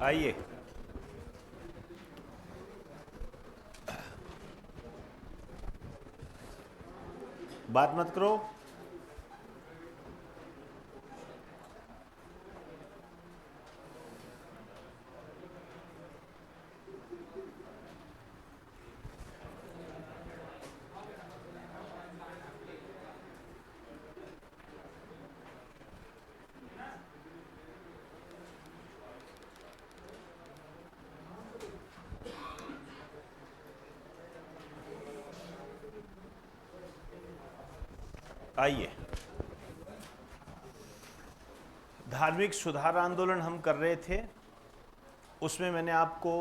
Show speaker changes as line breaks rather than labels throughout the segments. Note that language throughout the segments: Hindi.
आइए। बात मत करो। आइए, धार्मिक सुधार आंदोलन हम कर रहे थे। उसमें मैंने आपको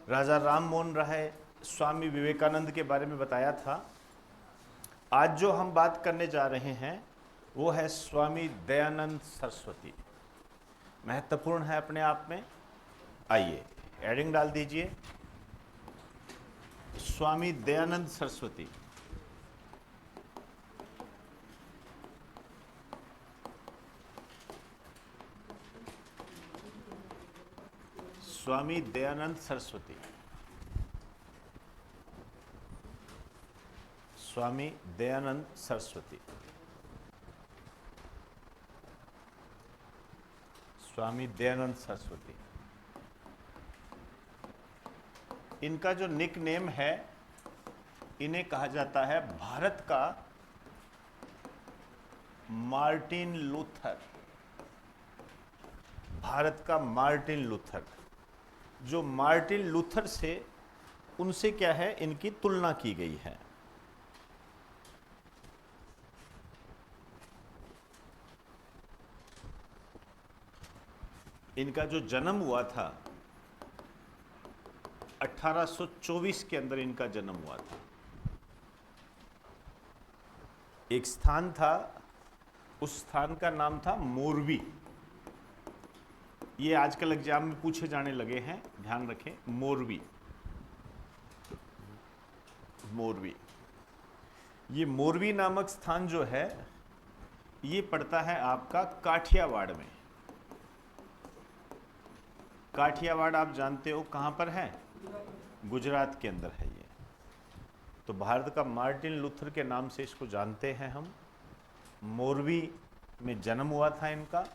राजा राम मोहन राय, स्वामी विवेकानंद के बारे में बताया था। आज जो हम बात करने जा रहे हैं वो है स्वामी दयानंद सरस्वती। महत्वपूर्ण है अपने आप में। आइए, एडिंग डाल दीजिए। स्वामी दयानंद सरस्वती। स्वामी दयानंद सरस्वती। स्वामी दयानंद सरस्वती। स्वामी दयानंद सरस्वती। इनका जो निक नेम है, इन्हें कहा जाता है भारत का मार्टिन लूथर। भारत का मार्टिन लूथर। जो मार्टिन लूथर से, उनसे क्या है, इनकी तुलना की गई है। इनका जो जन्म हुआ था 1824 के अंदर इनका जन्म हुआ था। एक स्थान था, उस स्थान का नाम था मोरवी। ये आजकल एग्जाम में पूछे जाने लगे हैं, ध्यान रखें। मोरवी, मोरवी। ये मोरवी नामक स्थान जो है, ये पड़ता है आपका काठियावाड़ में। काठियावाड़ आप जानते हो कहाँ पर है? गुजरात के अंदर है ये। तो भारत का मार्टिन लूथर के नाम से इसको जानते हैं हम। मोरवी में जन्म हुआ था इनका।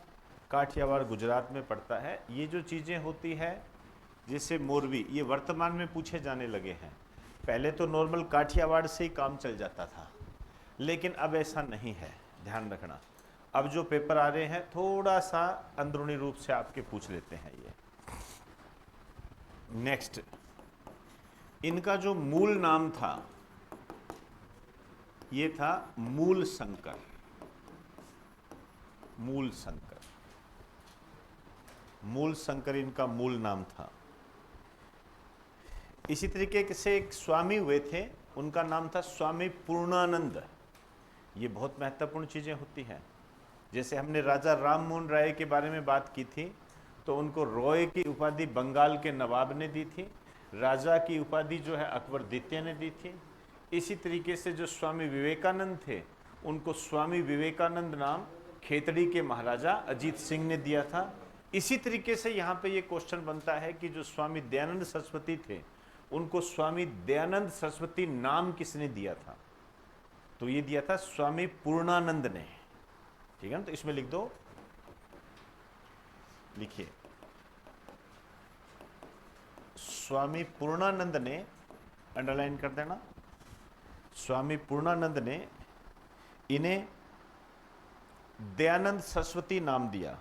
काठियावाड़ गुजरात में पड़ता है। ये जो चीज़ें होती है, जैसे मोरवी, ये वर्तमान में पूछे जाने लगे हैं। पहले तो नॉर्मल काठियावाड़ से ही काम चल जाता था, लेकिन अब ऐसा नहीं है, ध्यान रखना। अब जो पेपर आ रहे हैं थोड़ा सा अंदरूनी रूप से आपके पूछ लेते हैं ये। नेक्स्ट, इनका जो मूल नाम था, ये था मूल शंकर। मूल शंकर। मूल शंकर इनका मूल नाम था। इसी तरीके से एक स्वामी हुए थे, उनका नाम था स्वामी पूर्णानंद। ये बहुत महत्वपूर्ण चीज़ें होती हैं। जैसे हमने राजा राम मोहन राय के बारे में बात की थी, तो उनको रॉय की उपाधि बंगाल के नवाब ने दी थी। राजा की उपाधि जो है अकबर द्वितीय ने दी थी। इसी तरीके से जो स्वामी विवेकानंद थे, उनको स्वामी विवेकानंद नाम खेतड़ी के महाराजा अजीत सिंह ने दिया था। इसी तरीके से यहाँ पे ये क्वेश्चन बनता है कि जो स्वामी दयानंद सरस्वती थे, उनको स्वामी दयानंद सरस्वती नाम किसने दिया था? तो ये दिया था स्वामी पूर्णानंद ने। ठीक है ना? तो इसमें लिख दो, लिखिए, स्वामी पूर्णानंद ने, अंडरलाइन कर देना, स्वामी पूर्णानंद ने इन्हें दयानंद सरस्वती नाम दिया।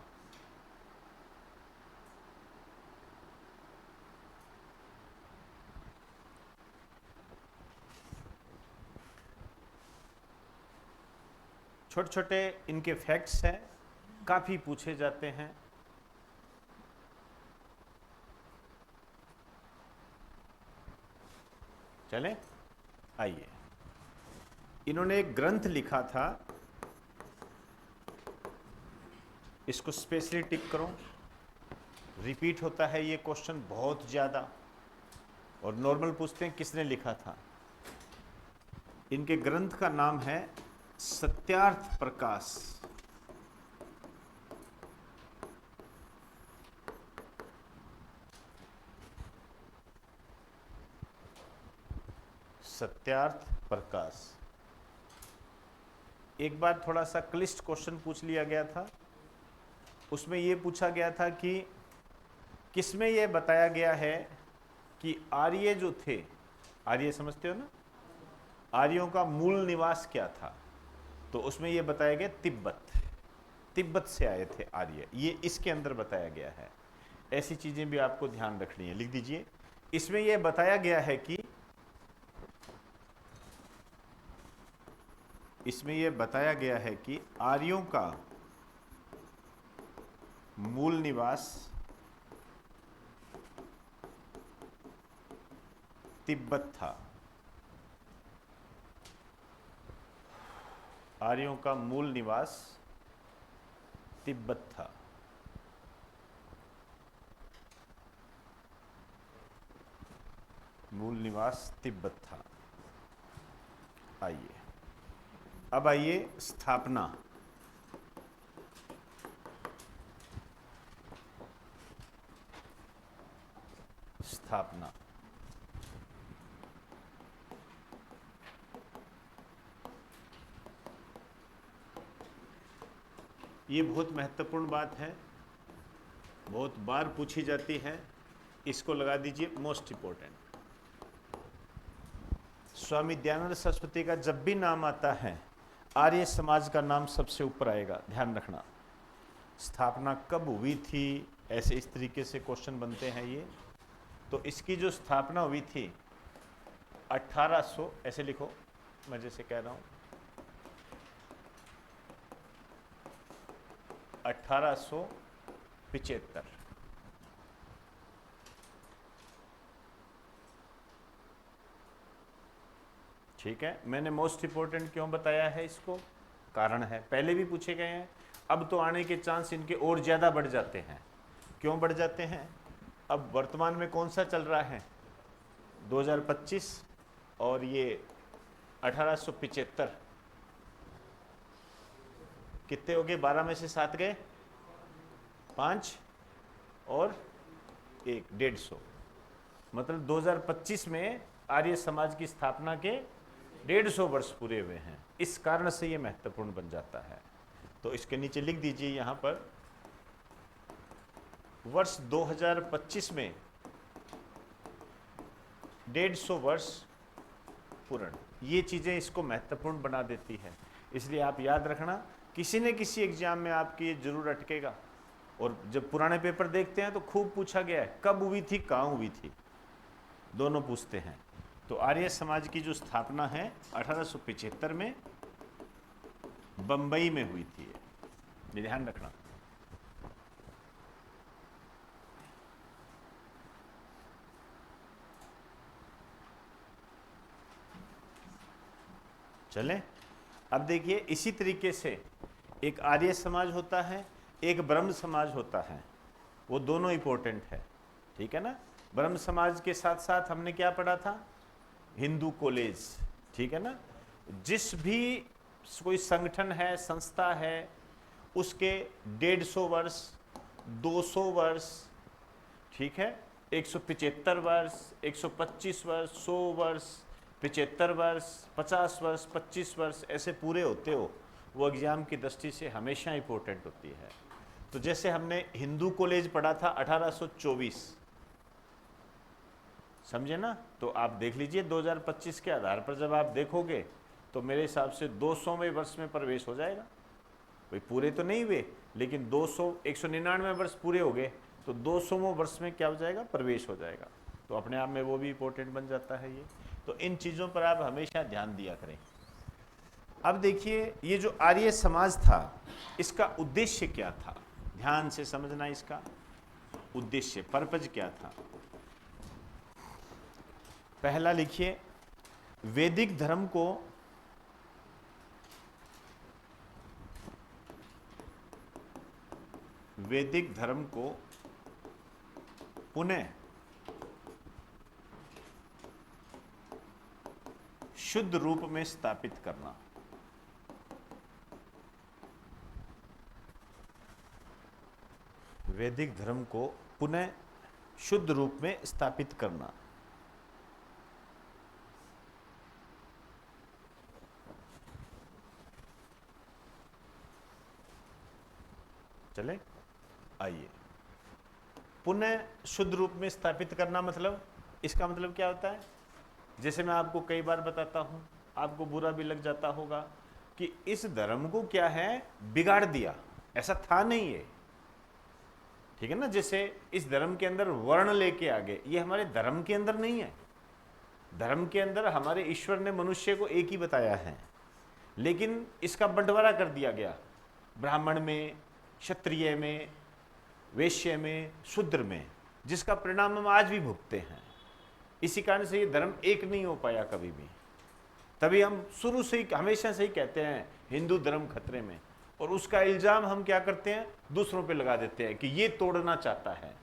छोटे छोटे इनके फैक्ट्स हैं, काफी पूछे जाते हैं। चलें, आइए। इन्होंने एक ग्रंथ लिखा था, इसको स्पेशली टिक करो। रिपीट होता है ये क्वेश्चन बहुत ज़्यादा, और नॉर्मल पूछते हैं किसने लिखा था। इनके ग्रंथ का नाम है सत्यार्थ प्रकाश। सत्यार्थ प्रकाश। एक बार थोड़ा सा क्लिष्ट क्वेश्चन पूछ लिया गया था, उसमें ये पूछा गया था कि किसमें यह बताया गया है कि आर्य जो थे, आर्य समझते हो ना, आर्यों का मूल निवास क्या था? तो उसमें यह बताया गया तिब्बत से आए थे आर्य, ये इसके अंदर बताया गया है। ऐसी चीजें भी आपको ध्यान रखनी है, लिख दीजिए। इसमें यह बताया गया है कि आर्यों का मूल निवास तिब्बत था। आर्यों का मूल निवास तिब्बत था। मूल निवास तिब्बत था। आइए, अब आइए स्थापना। स्थापना ये बहुत महत्वपूर्ण बात है, बहुत बार पूछी जाती है। इसको लगा दीजिए मोस्ट इंपॉर्टेंट। स्वामी दयानंद सरस्वती का जब भी नाम आता है, आर्य समाज का नाम सबसे ऊपर आएगा, ध्यान रखना। स्थापना कब हुई थी, ऐसे इस तरीके से क्वेश्चन बनते हैं ये। तो इसकी जो स्थापना हुई थी 1800, ऐसे लिखो, मैं जैसे कह रहा हूं, 1875। ठीक है, मैंने मोस्ट इंपोर्टेंट क्यों बताया है इसको, कारण है, पहले भी पूछे गए हैं। अब तो आने के चांस इनके और ज़्यादा बढ़ जाते हैं। क्यों बढ़ जाते हैं? अब वर्तमान में कौन सा चल रहा है, 2025, और ये 1875। कितने हो गए? 12 में से 7 गए, 5 और 1, 150। मतलब 2025 में आर्य समाज की स्थापना के 150 वर्ष पूरे हुए हैं। इस कारण से ये महत्वपूर्ण बन जाता है। तो इसके नीचे लिख दीजिए यहां पर, वर्ष 2025 में 150 वर्ष पूर्ण। ये चीजें इसको महत्वपूर्ण बना देती है। इसलिए आप याद रखना, किसी न किसी एग्जाम में आपकी ये जरूर अटकेगा। और जब पुराने पेपर देखते हैं तो खूब पूछा गया है, कब हुई थी, कहाँ हुई थी, दोनों पूछते हैं। तो आर्य समाज की जो स्थापना है 1875 में बंबई में हुई थी, ये ध्यान रखना। चलें, अब देखिए, इसी तरीके से एक आर्य समाज होता है, एक ब्रह्म समाज होता है। वो दोनों इंपॉर्टेंट है, ठीक है ना। ब्रह्म समाज के साथ साथ हमने क्या पढ़ा था, हिंदू कॉलेज, ठीक है ना। जिस भी कोई संगठन है, संस्था है, उसके 150 वर्ष, 200 वर्ष, ठीक है, 175 वर्ष, 125 वर्ष, 100 वर्ष, 75 वर्ष, 50 वर्ष, 25 वर्ष, ऐसे पूरे होते हो, वो एग्जाम की दृष्टि से हमेशा इंपॉर्टेंट होती है। तो जैसे हमने हिंदू कॉलेज पढ़ा था 1824, समझे ना। तो आप देख लीजिए 2025 के आधार पर जब आप देखोगे तो मेरे हिसाब से 200वें वर्ष में प्रवेश हो जाएगा। भाई पूरे तो नहीं हुए, लेकिन 199 वर्ष पूरे हो गए, तो 200वें वर्ष में क्या हो जाएगा, प्रवेश हो जाएगा। तो अपने आप में वो भी इंपॉर्टेंट बन जाता है ये। तो इन चीज़ों पर आप हमेशा ध्यान दिया करें। अब देखिए, ये जो आर्य समाज था, इसका उद्देश्य क्या था, ध्यान से समझना। इसका उद्देश्य, पर्पज क्या था? पहला लिखिए, वैदिक धर्म को पुनः शुद्ध रूप में स्थापित करना। वैदिक धर्म को पुनः शुद्ध रूप में स्थापित करना। चले, आइए। पुनः शुद्ध रूप में स्थापित करना मतलब, इसका मतलब क्या होता है? जैसे मैं आपको कई बार बताता हूं, आपको बुरा भी लग जाता होगा कि इस धर्म को क्या है, बिगाड़ दिया, ऐसा था नहीं है, ठीक है ना। जैसे इस धर्म के अंदर वर्ण लेके आ गए, ये हमारे धर्म के अंदर नहीं है। धर्म के अंदर हमारे ईश्वर ने मनुष्य को एक ही बताया है, लेकिन इसका बंटवारा कर दिया गया, ब्राह्मण में, क्षत्रिय में, वैश्य में, शूद्र में, जिसका परिणाम हम आज भी भुगतते हैं। इसी कारण से ये धर्म एक नहीं हो पाया कभी भी। तभी हम शुरू से ही, हमेशा से ही कहते हैं हिंदू धर्म खतरे में, और उसका इल्जाम हम क्या करते हैं, दूसरों पे लगा देते हैं कि ये तोड़ना चाहता है,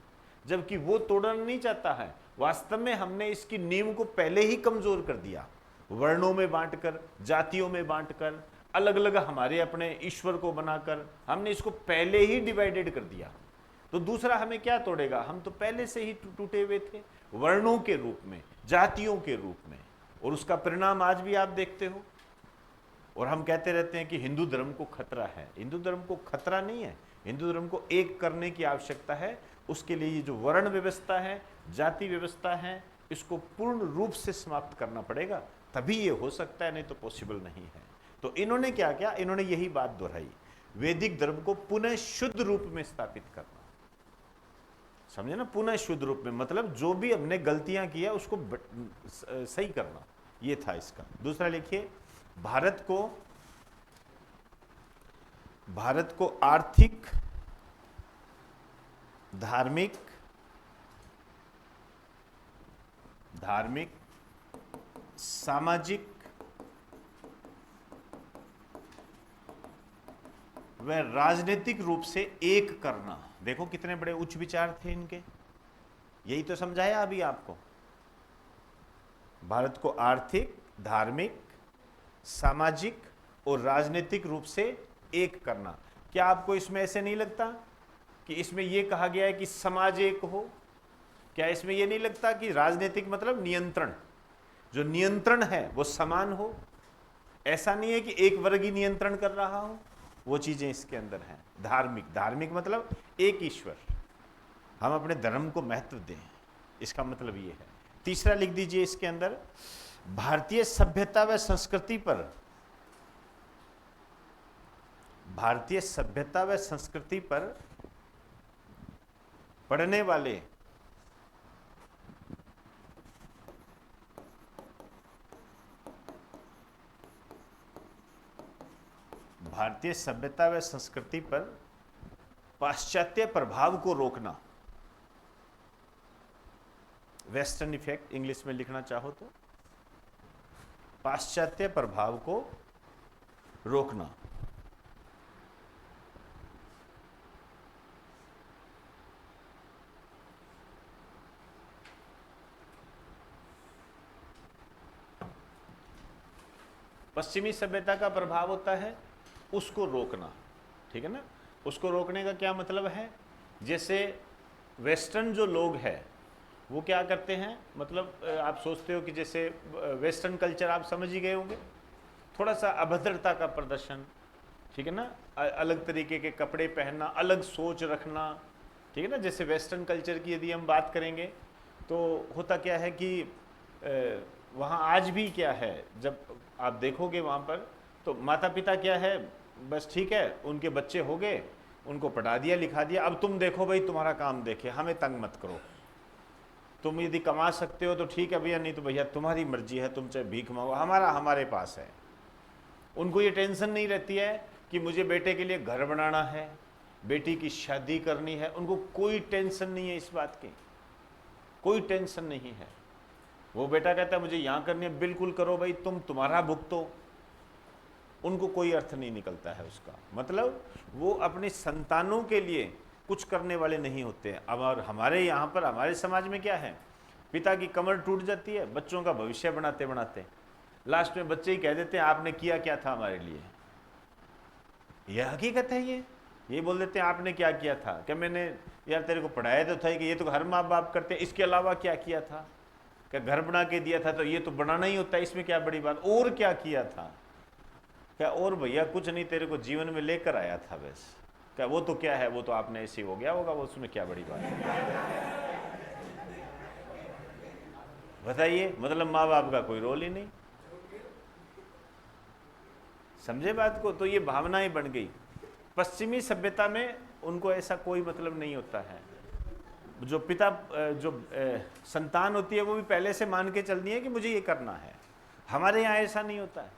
जबकि वो तोड़ना नहीं चाहता है। वास्तव में हमने इसकी नींव को पहले ही कमजोर कर दिया, वर्णों में बांटकर, जातियों में बांटकर, अलग अलग हमारे अपने ईश्वर को बनाकर हमने इसको पहले ही डिवाइडेड कर दिया। तो दूसरा हमें क्या तोड़ेगा? हम तो पहले से ही टूटे हुए थे, वर्णों के रूप में, जातियों के रूप में, और उसका परिणाम आज भी आप देखते हो। और हम कहते रहते हैं कि हिंदू धर्म को खतरा है। हिंदू धर्म को खतरा नहीं है, हिंदू धर्म को एक करने की आवश्यकता है। उसके लिए ये जो वर्ण व्यवस्था है, जाति व्यवस्था है, इसको पूर्ण रूप से समाप्त करना पड़ेगा, तभी ये हो सकता है, नहीं तो पॉसिबल नहीं है। तो इन्होंने क्या किया? इन्होंने यही बात दोहराई, वैदिक धर्म को पुनः शुद्ध रूप में स्थापित करना। समझे ना? पुनः शुद्ध रूप में मतलब जो भी हमने गलतियां किया उसको सही करना, ये था इसका। दूसरा लिखिए, भारत को आर्थिक, धार्मिक, सामाजिक व राजनीतिक रूप से एक करना। देखो कितने बड़े उच्च विचार थे इनके, यही तो समझाया अभी आपको। भारत को आर्थिक, धार्मिक, सामाजिक और राजनीतिक रूप से एक करना। क्या आपको इसमें ऐसे नहीं लगता कि इसमें यह कहा गया है कि समाज एक हो? क्या इसमें यह नहीं लगता कि राजनीतिक मतलब नियंत्रण, जो नियंत्रण है वो समान हो? ऐसा नहीं है कि एक वर्ग ही नियंत्रण कर रहा हो, वो चीजें इसके अंदर हैं। धार्मिक मतलब एक ईश्वर, हम अपने धर्म को महत्व दें, इसका मतलब ये है। तीसरा लिख दीजिए इसके अंदर, भारतीय सभ्यता व संस्कृति पर पढ़ने वाले भारतीय सभ्यता व संस्कृति पर पाश्चात्य प्रभाव को रोकना। वेस्टर्न इफेक्ट इंग्लिश में लिखना चाहो तो, पाश्चात्य प्रभाव को रोकना। पश्चिमी सभ्यता का प्रभाव होता है, उसको रोकना, ठीक है ना। उसको रोकने का क्या मतलब है? जैसे वेस्टर्न जो लोग हैं वो क्या करते हैं, मतलब आप सोचते हो कि जैसे वेस्टर्न कल्चर आप समझ ही गए होंगे, थोड़ा सा अभद्रता का प्रदर्शन, ठीक है ना, अलग तरीके के कपड़े पहनना, अलग सोच रखना, ठीक है ना। जैसे वेस्टर्न कल्चर की यदि हम बात करेंगे तो होता क्या है कि वहाँ आज भी क्या है, जब आप देखोगे वहाँ पर तो माता पिता क्या है, बस ठीक है उनके बच्चे हो गए, उनको पढ़ा दिया लिखा दिया, अब तुम देखो भाई तुम्हारा काम देखे, हमें तंग मत करो, तुम यदि कमा सकते हो तो ठीक है भैया, नहीं तो भैया तुम्हारी मर्जी है, तुम चाहे भीख मांगो, हमारे पास है। उनको ये टेंशन नहीं रहती है कि मुझे बेटे के लिए घर बनाना है, बेटी की शादी करनी है, उनको कोई टेंशन नहीं है इस बात की, कोई टेंशन नहीं है। वो बेटा कहता है मुझे यहाँ करनी है, बिल्कुल करो भाई, तुम्हारा भुगतो, उनको कोई अर्थ नहीं निकलता है उसका। मतलब वो अपनी संतानों के लिए कुछ करने वाले नहीं होते हैं। अब और हमारे यहाँ पर, हमारे समाज में क्या है, पिता की कमर टूट जाती है बच्चों का भविष्य बनाते बनाते, लास्ट में बच्चे ही कह देते हैं आपने किया क्या था हमारे लिए। यह हकीकत है, ये बोल देते हैं आपने क्या किया था, क्या मैंने यार तेरे को पढ़ाया तो था कि ये तो हर माँ बाप करते हैं, इसके अलावा क्या किया था, क्या घर बना के दिया था तो ये तो बनाना ही होता है, इसमें क्या बड़ी बात, और क्या किया था, क्या और भैया कुछ नहीं, तेरे को जीवन में लेकर आया था बस, क्या वो तो क्या है, वो तो आपने ऐसे हो गया होगा, वो उसमें क्या बड़ी बात है। बताइए, मतलब माँ बाप का कोई रोल ही नहीं। समझे बात को? तो ये भावनाएं बन गई। पश्चिमी सभ्यता में उनको ऐसा कोई मतलब नहीं होता है। जो पिता जो संतान होती है वो भी पहले से मान के चलती है कि मुझे ये करना है। हमारे यहाँ ऐसा नहीं होता है।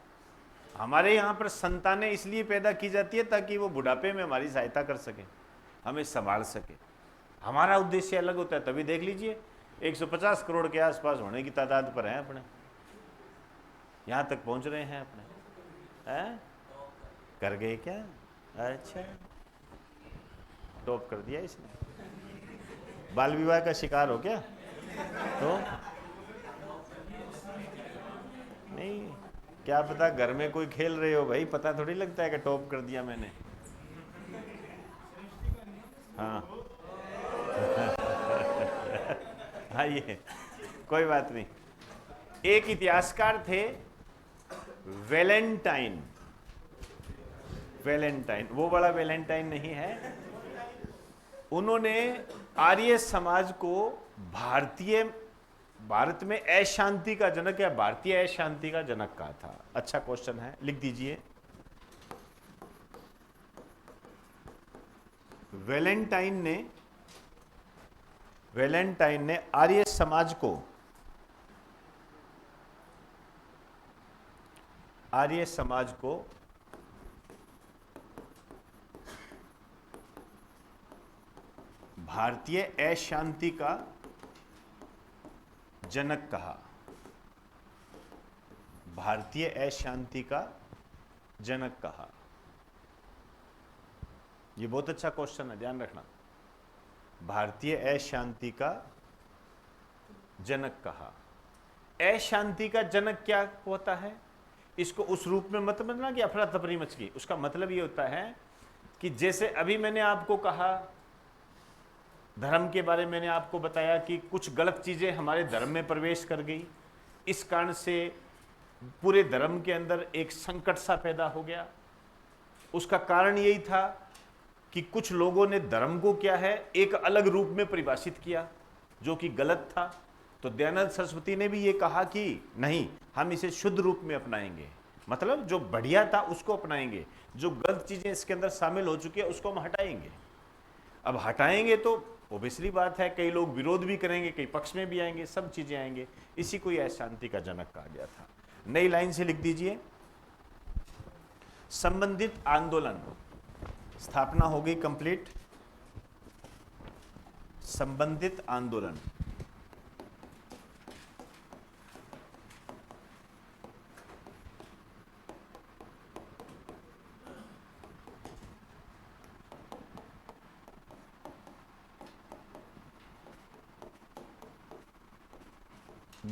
हमारे यहाँ पर संतानें इसलिए पैदा की जाती है ताकि वो बुढ़ापे में हमारी सहायता कर सके, हमें संभाल सके। हमारा उद्देश्य अलग होता है। तभी देख लीजिए 150 करोड़ के आसपास होने की तादाद पर हैं अपने, यहाँ तक पहुँच रहे हैं अपने। हैं? कर गए क्या? अच्छा, टॉप कर दिया इसने। बाल विवाह का शिकार हो क्या? तो नहीं, क्या पता घर में कोई खेल रहे हो भाई, पता थोड़ी लगता है कि टॉप कर दिया मैंने। हाँ आइए, कोई बात नहीं। एक इतिहासकार थे वैलेंटाइन। वैलेंटाइन, वो बड़ा वैलेंटाइन नहीं है। उन्होंने आर्य समाज को भारत में अशांति का जनक या भारतीय अशांति का जनक कहा था। अच्छा क्वेश्चन है, लिख दीजिए। वैलेंटाइन ने आर्य समाज को भारतीय अशांति का जनक कहा। भारतीय अशांति का जनक कहा। ये बहुत अच्छा क्वेश्चन है, ध्यान रखना। भारतीय अशांति का जनक कहा। अशांति का जनक क्या होता है? इसको उस रूप में मत समझना कि अफरा तफरी मच गई। उसका मतलब ये होता है कि जैसे अभी मैंने आपको कहा, धर्म के बारे में मैंने आपको बताया कि कुछ गलत चीजें हमारे धर्म में प्रवेश कर गई, इस कारण से पूरे धर्म के अंदर एक संकट सा पैदा हो गया। उसका कारण यही था कि कुछ लोगों ने धर्म को क्या है एक अलग रूप में परिभाषित किया जो कि गलत था। तो दयानंद सरस्वती ने भी ये कहा कि नहीं, हम इसे शुद्ध रूप में अपनाएंगे, मतलब जो बढ़िया था उसको अपनाएंगे, जो गलत चीजें इसके अंदर शामिल हो चुकी है उसको हम हटाएंगे। अब हटाएंगे तो ओबियसली बात है, कई लोग विरोध भी करेंगे, कई पक्ष में भी आएंगे, सब चीजें आएंगे। इसी को अशांति का जनक कहा गया था। नई लाइन से लिख दीजिए, संबंधित आंदोलन। स्थापना हो गई कंप्लीट। संबंधित आंदोलन।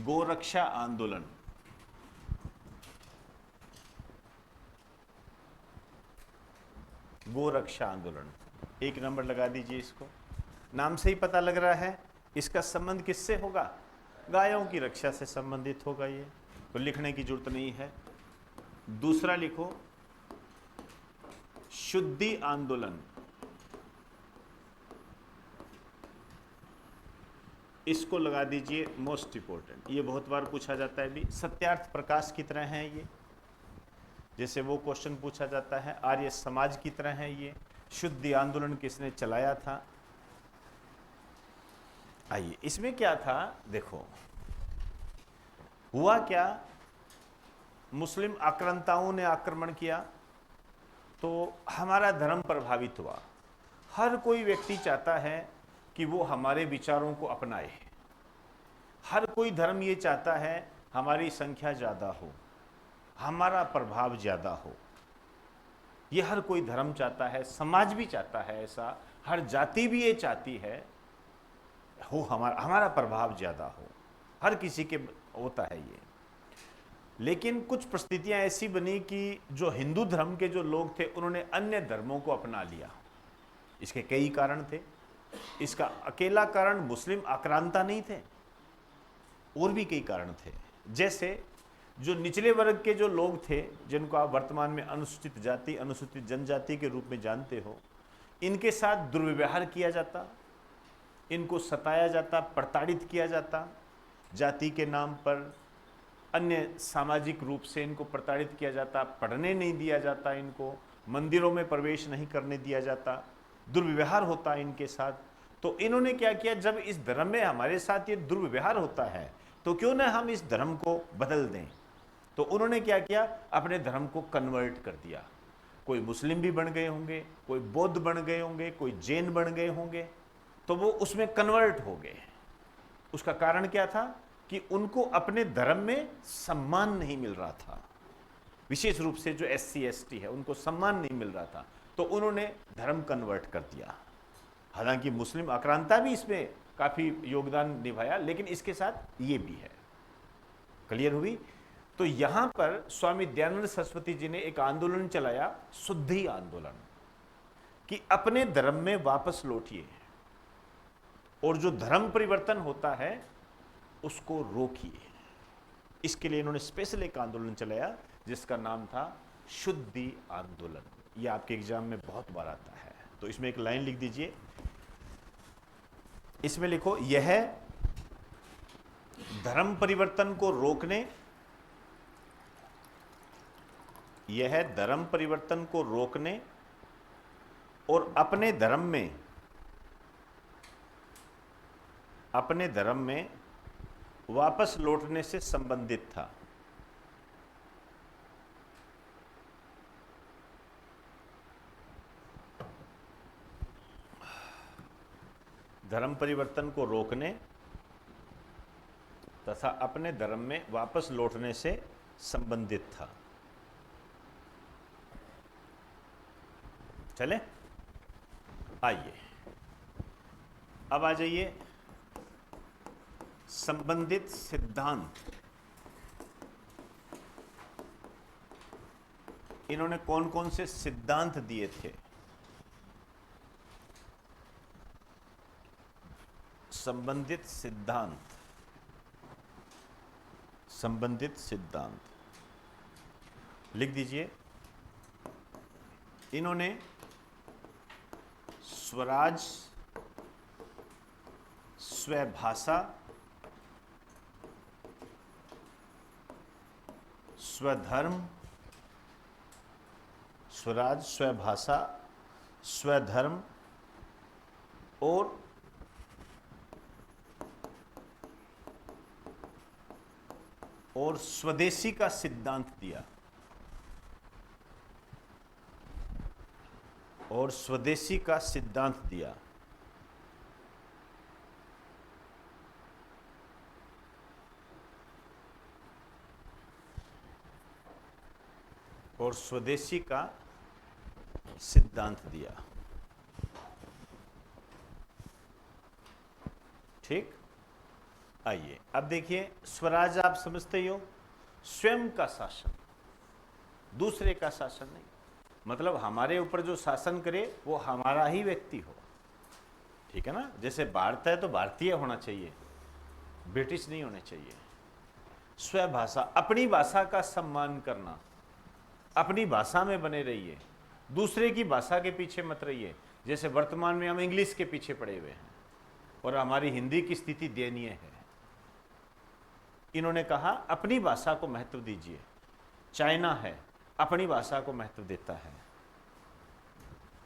गोरक्षा आंदोलन। गोरक्षा आंदोलन, एक नंबर लगा दीजिए इसको। नाम से ही पता लग रहा है इसका संबंध किससे होगा? गायों की रक्षा से संबंधित होगा। ये तो लिखने की जरूरत नहीं है। दूसरा लिखो, शुद्धि आंदोलन। इसको लगा दीजिए मोस्ट इंपोर्टेंट। ये बहुत बार पूछा जाता है भी, सत्यार्थ प्रकाश की तरह है ये। जैसे वो क्वेश्चन पूछा जाता है आर्य समाज की तरह है ये। शुद्धि आंदोलन किसने चलाया था? आइए, इसमें क्या था देखो, हुआ क्या, मुस्लिम आक्रांताओं ने आक्रमण किया तो हमारा धर्म प्रभावित हुआ। हर कोई व्यक्ति चाहता है कि वो हमारे विचारों को अपनाए। हर कोई धर्म ये चाहता है हमारी संख्या ज्यादा हो, हमारा प्रभाव ज्यादा हो। ये हर कोई धर्म चाहता है, समाज भी चाहता है ऐसा, हर जाति भी ये चाहती है हो हमारा प्रभाव ज्यादा हो। हर किसी के होता है ये। लेकिन कुछ परिस्थितियां ऐसी बनी कि जो हिंदू धर्म के जो लोग थे उन्होंने अन्य धर्मों को अपना लिया। इसके कई कारण थे। इसका अकेला कारण मुस्लिम आक्रांता नहीं थे, और भी कई कारण थे। जैसे जो निचले वर्ग के जो लोग थे, जिनको आप वर्तमान में अनुसूचित जाति, अनुसूचित जनजाति के रूप में जानते हो, इनके साथ दुर्व्यवहार किया जाता, इनको सताया जाता, प्रताड़ित किया जाता, जाति के नाम पर, अन्य सामाजिक रूप से इनको प्रताड़ित किया जाता, पढ़ने नहीं दिया जाता, इनको मंदिरों में प्रवेश नहीं करने दिया जाता, दुर्व्यवहार होता इनके साथ। तो इन्होंने क्या किया, जब इस धर्म में हमारे साथ ये दुर्व्यवहार होता है तो क्यों ना हम इस धर्म को बदल दें। तो उन्होंने क्या किया, अपने धर्म को कन्वर्ट कर दिया। कोई मुस्लिम भी बन गए होंगे, कोई बौद्ध बन गए होंगे, कोई जैन बन गए होंगे, तो वो उसमें कन्वर्ट हो गए। उसका कारण क्या था कि उनको अपने धर्म में सम्मान नहीं मिल रहा था, विशेष रूप से जो SC ST है उनको सम्मान नहीं मिल रहा था, तो उन्होंने धर्म कन्वर्ट कर दिया। हालांकि मुस्लिम आक्रांता भी इसमें काफी योगदान निभाया, लेकिन इसके साथ ये भी है। क्लियर हुई? तो यहां पर स्वामी दयानंद सरस्वती जी ने एक आंदोलन चलाया, शुद्धि आंदोलन, कि अपने धर्म में वापस लौटिए और जो धर्म परिवर्तन होता है उसको रोकिए। इसके लिए इन्होंने स्पेशल एक आंदोलन चलाया जिसका नाम था शुद्धि आंदोलन। यह आपके एग्जाम में बहुत बार आता है, तो इसमें एक लाइन लिख दीजिए। इसमें लिखो, यह धर्म परिवर्तन को रोकने, यह धर्म परिवर्तन को रोकने और अपने धर्म में वापस लौटने से संबंधित था। धर्म परिवर्तन को रोकने तथा अपने धर्म में वापस लौटने से संबंधित था। चले, आइए अब आ जाइए संबंधित सिद्धांत। इन्होंने कौन कौन से सिद्धांत दिए थे? संबंधित सिद्धांत, संबंधित सिद्धांत लिख दीजिए। इन्होंने स्वराज, स्वभाषा, स्वधर्म, स्वराज, स्वभाषा, स्वधर्म और स्वदेशी का सिद्धांत दिया। और स्वदेशी का सिद्धांत दिया। और स्वदेशी का सिद्धांत दिया। ठीक, आइए अब देखिए, स्वराज आप समझते ही हो, स्वयं का शासन, दूसरे का शासन नहीं। मतलब हमारे ऊपर जो शासन करे वो हमारा ही व्यक्ति हो, ठीक है ना। जैसे भारत है तो भारतीय होना चाहिए, ब्रिटिश नहीं होने चाहिए। स्वभाषा, अपनी भाषा का सम्मान करना, अपनी भाषा में बने रहिए, दूसरे की भाषा के पीछे मत रहिए। जैसे वर्तमान में हम इंग्लिश के पीछे पड़े हुए हैं और हमारी हिंदी की स्थिति दयनीय है। इन्होंने कहा अपनी भाषा को महत्व दीजिए। चाइना है, अपनी भाषा को महत्व देता है।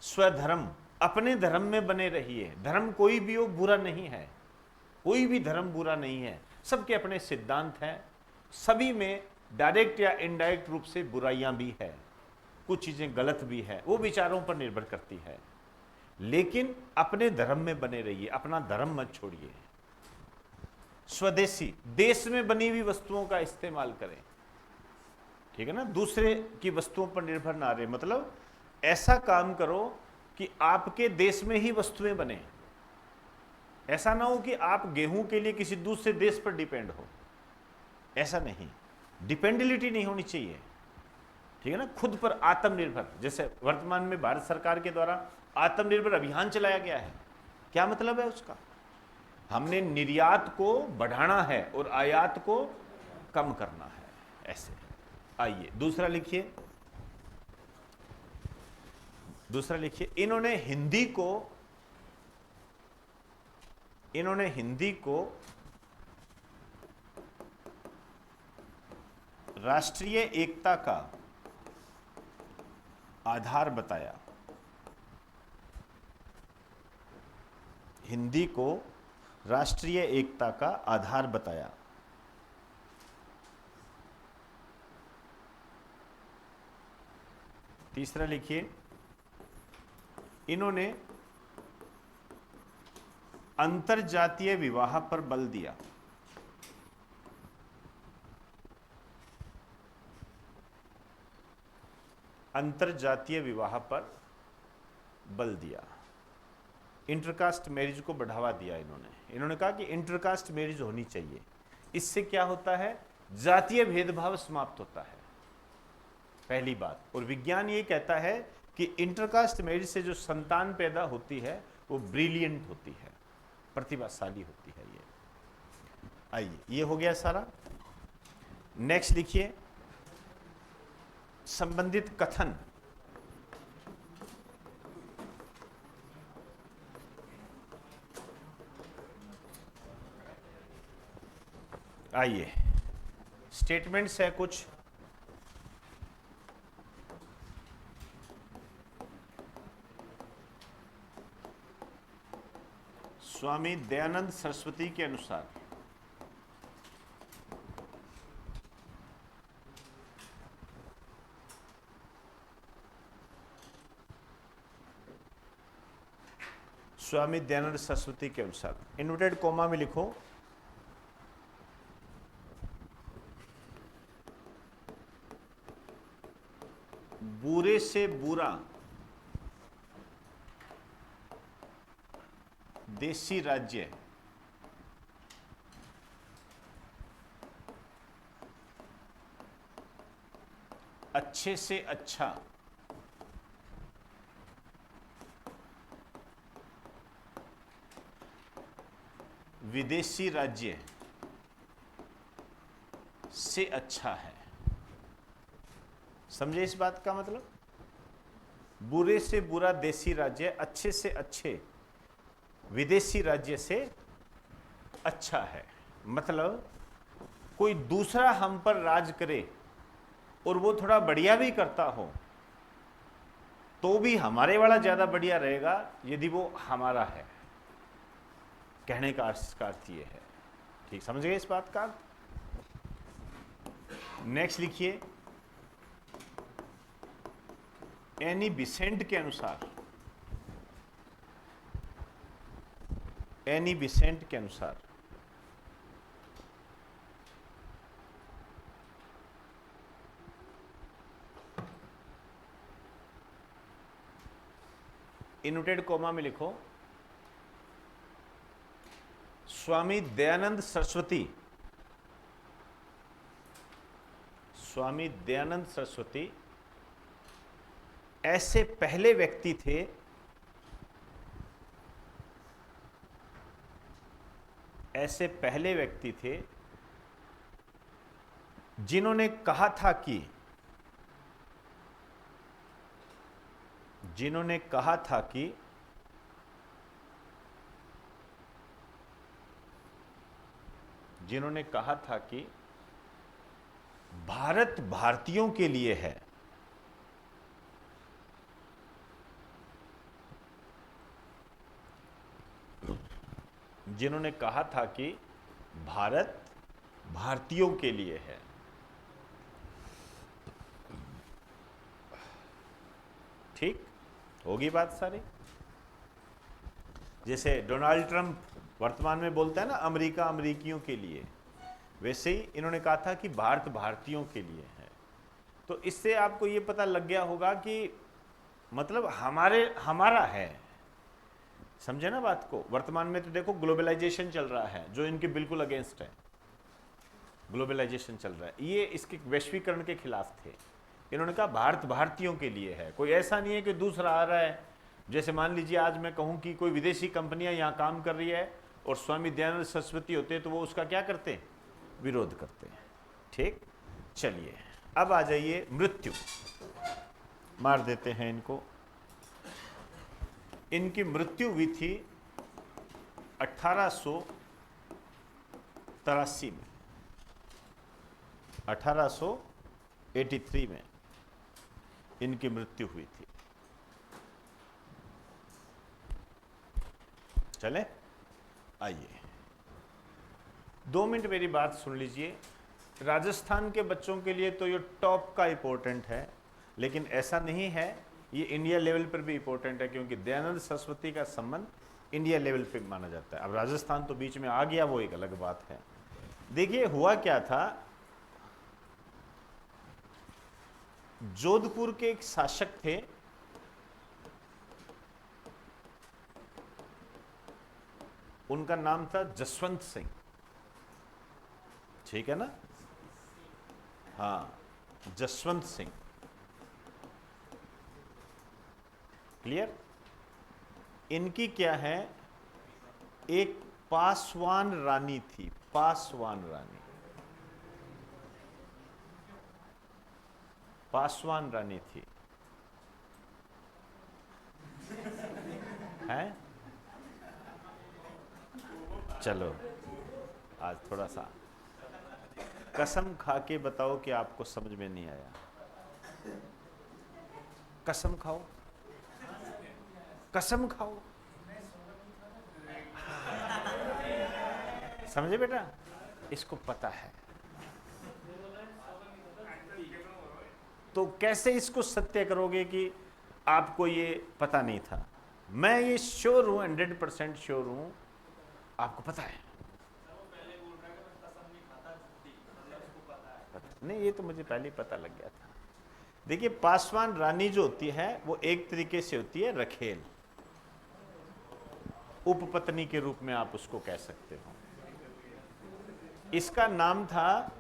स्वधर्म, अपने धर्म में बने रहिए। धर्म कोई भी हो बुरा नहीं है, कोई भी धर्म बुरा नहीं है, सबके अपने सिद्धांत हैं। सभी में डायरेक्ट या इनडायरेक्ट रूप से बुराइयां भी है, कुछ चीजें गलत भी है, वो विचारों पर निर्भर करती है। लेकिन अपने धर्म में बने रहिए, अपना धर्म मत छोड़िए। स्वदेशी, देश में बनी हुई वस्तुओं का इस्तेमाल करें, ठीक है ना। दूसरे की वस्तुओं पर निर्भर ना रहे, मतलब ऐसा काम करो कि आपके देश में ही वस्तुएं बने। ऐसा ना हो कि आप गेहूं के लिए किसी दूसरे देश पर डिपेंड हो, ऐसा नहीं। डिपेंडेबिलिटी नहीं होनी चाहिए, ठीक है ना। खुद पर आत्मनिर्भर, जैसे वर्तमान में भारत सरकार के द्वारा आत्मनिर्भर अभियान चलाया गया है। क्या मतलब है उसका? हमने निर्यात को बढ़ाना है और आयात को कम करना है, ऐसे। आइए दूसरा लिखिए, दूसरा लिखिए, इन्होंने हिंदी को राष्ट्रीय एकता का आधार बताया। हिंदी को राष्ट्रीय एकता का आधार बताया। तीसरा लिखिए, इन्होंने अंतरजातीय विवाह पर बल दिया। अंतरजातीय विवाह पर बल दिया। इंटरकास्ट मैरिज को बढ़ावा दिया इन्होंने कहा कि इंटरकास्ट मैरिज होनी चाहिए। इससे क्या होता है? जातीय भेदभाव समाप्त होता है, पहली बात। और विज्ञान ये कहता है कि इंटरकास्ट मैरिज से जो संतान पैदा होती है वो ब्रिलियंट होती है, प्रतिभाशाली होती है। ये आइए, ये हो गया सारा। नेक्स्ट लिखिए, संबंधित कथन। आइए, स्टेटमेंट्स है कुछ। स्वामी दयानंद सरस्वती के अनुसार इन्वर्टेड कोमा में लिखो, बुरे से बुरा देशी राज्य अच्छे से अच्छा विदेशी राज्य से अच्छा है। समझे इस बात का मतलब? बुरे से बुरा देशी राज्य अच्छे से अच्छे विदेशी राज्य से अच्छा है। मतलब कोई दूसरा हम पर राज करे और वो थोड़ा बढ़िया भी करता हो तो भी हमारे वाला ज्यादा बढ़िया रहेगा यदि वो हमारा है। कहने का अर्थ ये है। ठीक समझ गए इस बात का? नेक्स्ट लिखिए, एनी बिसेंट के अनुसार, एनी बिसेंट के अनुसार इन्वर्टेड कोमा में लिखो, स्वामी दयानंद सरस्वती, स्वामी दयानंद सरस्वती ऐसे पहले व्यक्ति थे जिन्होंने कहा था कि भारत भारतीयों के लिए है। जिन्होंने कहा था कि भारत भारतीयों के लिए है। ठीक होगी बात सारी? जैसे डोनाल्ड ट्रंप वर्तमान में बोलता है ना, अमेरिका अमेरिकियों के लिए, वैसे ही इन्होंने कहा था कि भारत भारतीयों के लिए है। तो इससे आपको ये पता लग गया होगा कि मतलब हमारा है। समझे ना बात को? वर्तमान में तो देखो ग्लोबलाइजेशन चल रहा है जो इनके बिल्कुल अगेंस्ट है। ग्लोबलाइजेशन चल रहा है, ये इसके वैश्वीकरण के खिलाफ थे। इन्होंने कहा भारत भारतीयों के लिए है, कोई ऐसा नहीं है कि दूसरा आ रहा है। जैसे मान लीजिए आज मैं कहूं कि कोई विदेशी कंपनियां यहां काम कर रही है और स्वामी दयानंद सरस्वती होते तो वो उसका क्या करते हैं? विरोध करते हैं। ठीक, चलिए अब आ जाइए मृत्यु। मार देते हैं इनको। इनकी मृत्यु हुई थी 1883 में, 1883 में इनकी मृत्यु हुई थी। चले, आइए 2 मिनट मेरी बात सुन लीजिए। राजस्थान के बच्चों के लिए तो ये टॉप का इंपॉर्टेंट है, लेकिन ऐसा नहीं है, ये इंडिया लेवल पर भी इंपॉर्टेंट है, क्योंकि दयानंद सरस्वती का संबंध इंडिया लेवल पे माना जाता है। अब राजस्थान तो बीच में आ गया, वो एक अलग बात है। देखिए हुआ क्या था, जोधपुर के एक शासक थे, उनका नाम था जसवंत सिंह, ठीक है ना? हाँ, जसवंत सिंह, क्लियर? इनकी क्या है, एक पासवान रानी थी, पासवान रानी, पासवान रानी थी, है? चलो आज थोड़ा सा कसम खा के बताओ कि आपको समझ में नहीं आया। कसम खाओ, कसम खाओ, समझे बेटा? इसको पता है तो कैसे इसको सत्य करोगे कि आपको ये पता नहीं था? मैं ये श्योर हूं, 100% श्योर हूं आपको पता है। नहीं, ये तो मुझे पहले ही पता लग गया था। देखिए, पासवान रानी जो होती है वो एक तरीके से होती है रखेल, उपपत्नी के रूप में आप उसको कह सकते हो। इसका नाम था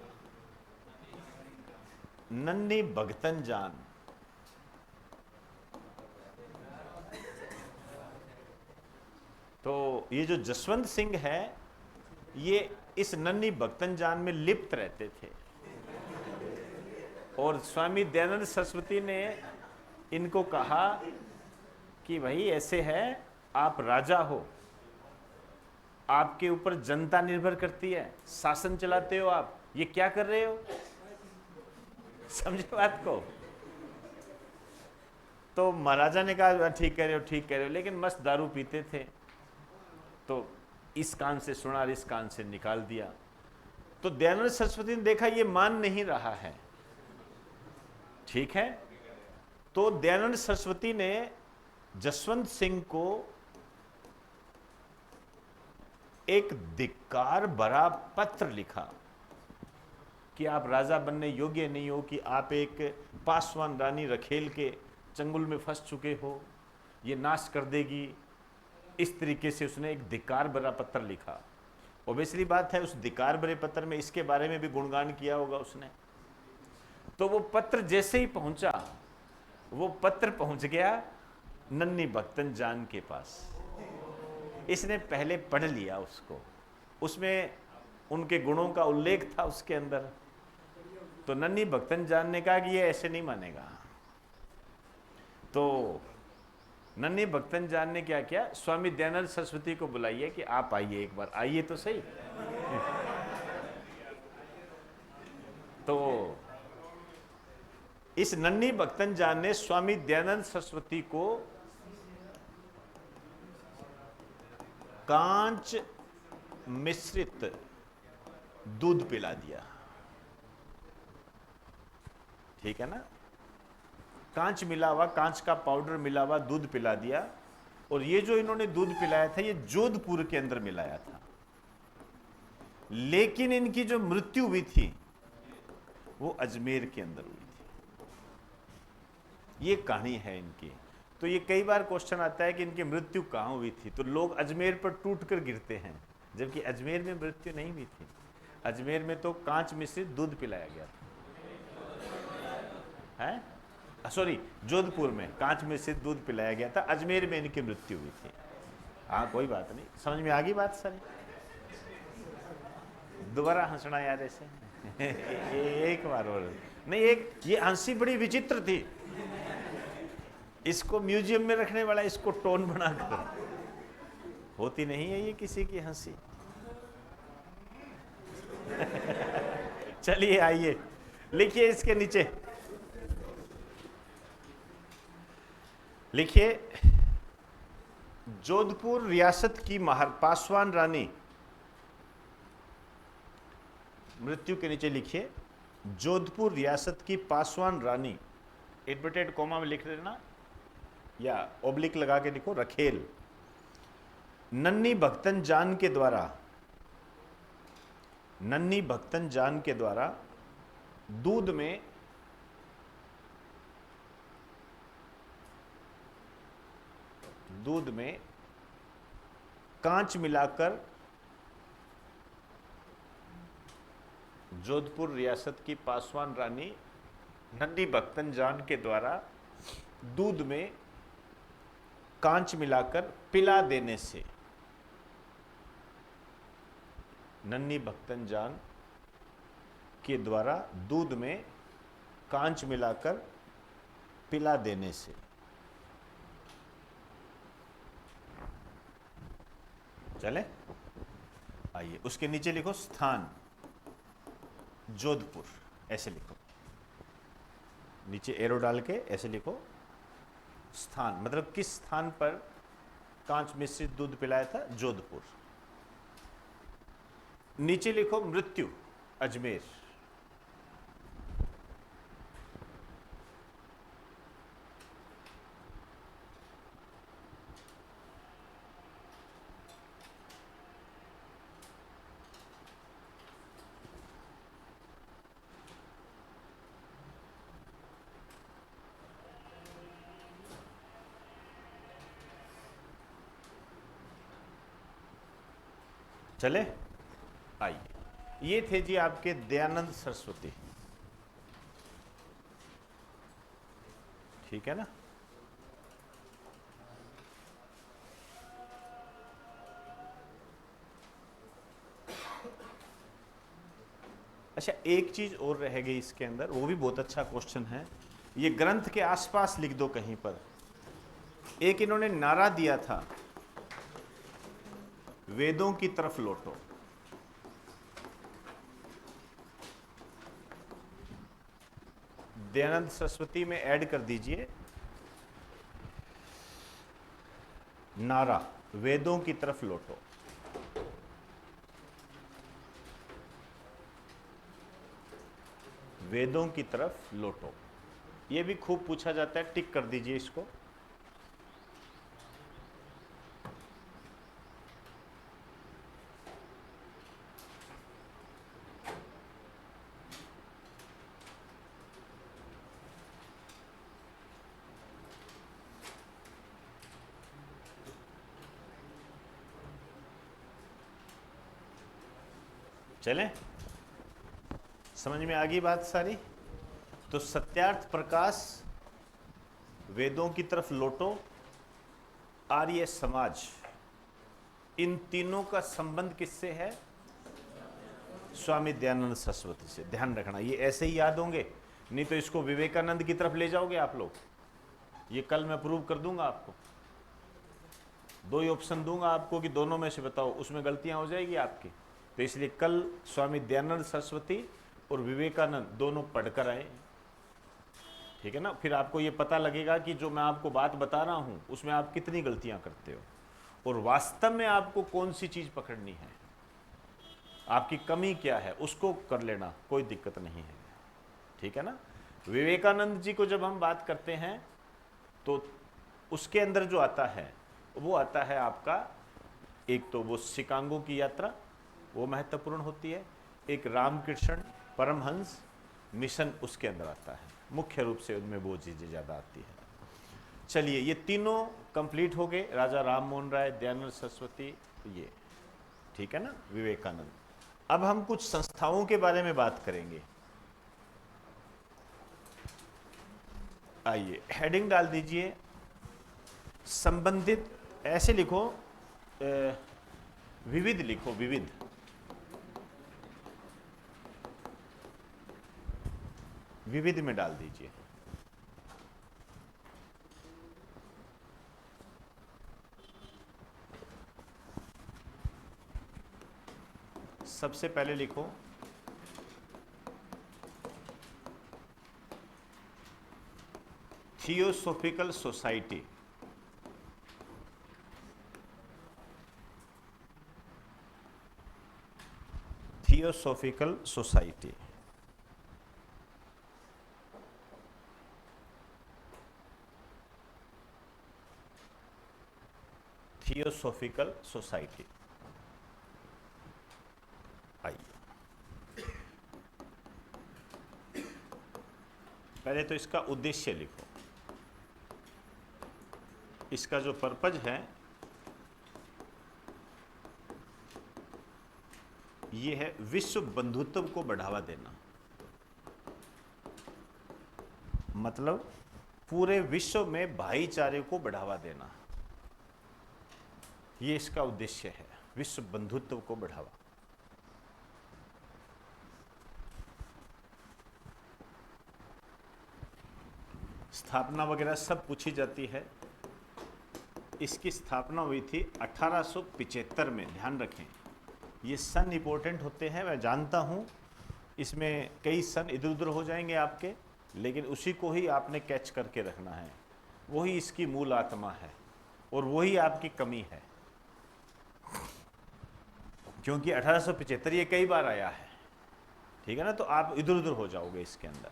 नन्ही भगतन जान। तो ये जो जसवंत सिंह है, ये इस नन्ही भगतन जान में लिप्त रहते थे, और स्वामी दयानंद सरस्वती ने इनको कहा कि भाई ऐसे है, आप राजा हो, आपके ऊपर जनता निर्भर करती है, शासन चलाते हो आप, ये क्या कर रहे हो? समझे बात को? तो महाराजा ने कहा ठीक कह रहे हो, ठीक कह रहे हो, लेकिन मस्त दारू पीते थे, तो इस कान से सुना और इस कान से निकाल दिया। तो दयानंद सरस्वती ने देखा ये मान नहीं रहा है, ठीक है, तो दयानंद सरस्वती ने जसवंत सिंह को एक धिक्कार भरा पत्र लिखा कि आप राजा बनने योग्य नहीं हो, कि आप एक पासवान रानी रखेल के चंगुल में फंस चुके हो, ये नाश कर देगी। इस तरीके से उसने एक धिक्कार भरा पत्र लिखा। ओबेसली बात है, उस धिक्कार भरे पत्र में इसके बारे में भी गुणगान किया होगा उसने। तो वो पत्र जैसे ही पहुंचा, वो पत्र पहुंच गया नन्ही भगतन जान के पास। इसने पहले पढ़ लिया उसको, उसमें उनके गुणों का उल्लेख था उसके अंदर। तो नन्ही भगतन जान ने कहा कि ये ऐसे नहीं मानेगा। तो नन्ही भगतन जान ने क्या किया, स्वामी दयानंद सरस्वती को बुलाइए कि आप आइए, एक बार आइए तो सही। तो इस नन्ही भगतन जान ने स्वामी दयानंद सरस्वती को कांच मिश्रित दूध पिला दिया, ठीक है ना? कांच मिला हुआ, कांच का पाउडर मिला हुआ दूध पिला दिया। और ये जो इन्होंने दूध पिलाया था, ये जोधपुर के अंदर मिलाया था, लेकिन इनकी जो मृत्यु हुई थी वो अजमेर के अंदर हुई थी। ये कहानी है इनकी। तो ये कई बार क्वेश्चन आता है कि इनकी मृत्यु कहाँ हुई थी, तो लोग अजमेर पर टूटकर गिरते हैं, जबकि अजमेर में मृत्यु नहीं हुई थी। अजमेर में तो कांच मिश्रित दूध पिलाया गया था, है? सॉरी, जोधपुर में कांच मिश्रित दूध पिलाया गया था, अजमेर में इनकी मृत्यु हुई थी। हाँ, कोई बात नहीं, समझ में आ गई बात सर? दोबारा हंसना यार ऐसे। एक बार और नहीं, एक ये हंसी बड़ी विचित्र थी। इसको म्यूजियम में रखने वाला इसको टोन बनाकर, होती नहीं है ये किसी की हंसी। चलिए आइए, लिखिए इसके नीचे, लिखिए जोधपुर रियासत की पासवान रानी, मृत्यु के नीचे लिखिए जोधपुर रियासत की पासवान रानी, इन्वर्टेड कोमा में लिख देना या ओब्लिक लगा के लिखो, रखेल नन्ही भक्तन जान के द्वारा, नन्ही भक्तन जान के द्वारा दूध में कांच मिलाकर, जोधपुर रियासत की पासवान रानी नन्ही भक्तन जान के द्वारा दूध में कांच मिलाकर पिला देने से, नन्ही भक्तन जान के द्वारा दूध में कांच मिलाकर पिला देने से। चले आइए, उसके नीचे लिखो स्थान जोधपुर, ऐसे लिखो, नीचे एरो डाल के ऐसे लिखो स्थान, मतलब किस स्थान पर कांच मिश्रित दूध पिलाया था, जोधपुर। नीचे लिखो मृत्यु, अजमेर। चले आइए, ये थे जी आपके दयानंद सरस्वती, ठीक है ना। अच्छा, एक चीज और रह गई इसके अंदर, वो भी बहुत अच्छा क्वेश्चन है, ये ग्रंथ के आसपास लिख दो कहीं पर। एक इन्होंने नारा दिया था, वेदों की तरफ लौटो। दयानंद सरस्वती में ऐड कर दीजिए नारा, वेदों की तरफ लौटो। वेदों की तरफ लौटो, ये भी खूब पूछा जाता है, टिक कर दीजिए इसको। चलें, समझ में आ गई बात सारी। तो सत्यार्थ प्रकाश, वेदों की तरफ लौटो, आर्य समाज, इन तीनों का संबंध किससे है, स्वामी दयानंद सरस्वती से। ध्यान रखना, ये ऐसे ही याद होंगे, नहीं तो इसको विवेकानंद की तरफ ले जाओगे आप लोग। ये कल मैं प्रूव कर दूंगा आपको, दो ही ऑप्शन दूंगा आपको कि दोनों में से बताओ, उसमें गलतियां हो जाएगी आपकी। तो इसलिए कल स्वामी दयानंद सरस्वती और विवेकानंद दोनों पढ़कर आए, ठीक है ना। फिर आपको ये पता लगेगा कि जो मैं आपको बात बता रहा हूं उसमें आप कितनी गलतियां करते हो, और वास्तव में आपको कौन सी चीज पकड़नी है, आपकी कमी क्या है, उसको कर लेना, कोई दिक्कत नहीं है, ठीक है ना। विवेकानंद जी को जब हम बात करते हैं तो उसके अंदर जो आता है वो आता है आपका, एक तो वो शिकागो की यात्रा, वो महत्वपूर्ण होती है, एक रामकृष्ण परमहंस मिशन उसके अंदर आता है, मुख्य रूप से उनमें वो चीज़ें ज़्यादा आती है। चलिए, ये तीनों कंप्लीट हो गए, राजा राम मोहन राय, दयानंद सरस्वती, ये ठीक है ना, विवेकानंद। अब हम कुछ संस्थाओं के बारे में बात करेंगे। आइए, हेडिंग डाल दीजिए संबंधित, ऐसे लिखो, विविध लिखो, विविध, विविध में डाल दीजिए। सबसे पहले लिखो theosophical society. Theosophical society, theosophical society. आइए, पहले तो इसका उद्देश्य लिखो। इसका जो पर्पज है ये है विश्व बंधुत्व को बढ़ावा देना, मतलब पूरे विश्व में भाईचारे को बढ़ावा देना, ये इसका उद्देश्य है, विश्व बंधुत्व को बढ़ावा। स्थापना वगैरह सब पूछी जाती है। इसकी स्थापना हुई थी 1875 में, ध्यान रखें। ये सन इंपॉर्टेंट होते हैं, मैं जानता हूँ इसमें कई सन इधर उधर हो जाएंगे आपके, लेकिन उसी को ही आपने कैच करके रखना है। वही इसकी मूल आत्मा है और वही आपकी कमी है, क्योंकि 1875 ये कई बार आया है, ठीक है ना, तो आप इधर उधर हो जाओगे इसके अंदर।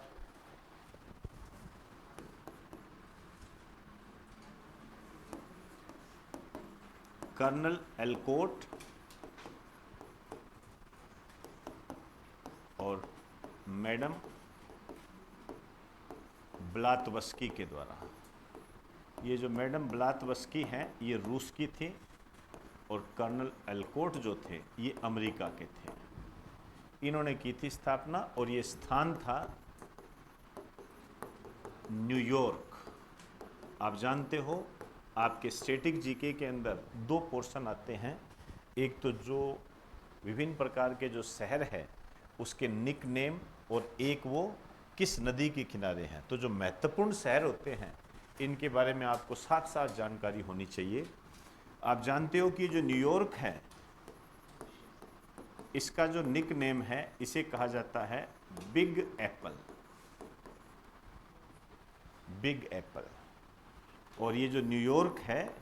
कर्नल एलकोट और मैडम ब्लातवस्की के द्वारा। ये जो मैडम ब्लातवस्की हैं ये रूस की थी और कर्नल एलकोट जो थे ये अमेरिका के थे। इन्होंने की थी स्थापना और ये स्थान था न्यूयॉर्क। आप जानते हो आपके स्टैटिक जीके के अंदर दो पोर्शन आते हैं, एक तो जो विभिन्न प्रकार के जो शहर है उसके निक नेम, और एक वो किस नदी के किनारे हैं। तो जो महत्वपूर्ण शहर होते हैं इनके बारे में आपको साथ साथ जानकारी होनी चाहिए। आप जानते हो कि जो न्यूयॉर्क है इसका जो निक नेम है इसे कहा जाता है बिग एप्पल, बिग एप्पल। और ये जो न्यूयॉर्क है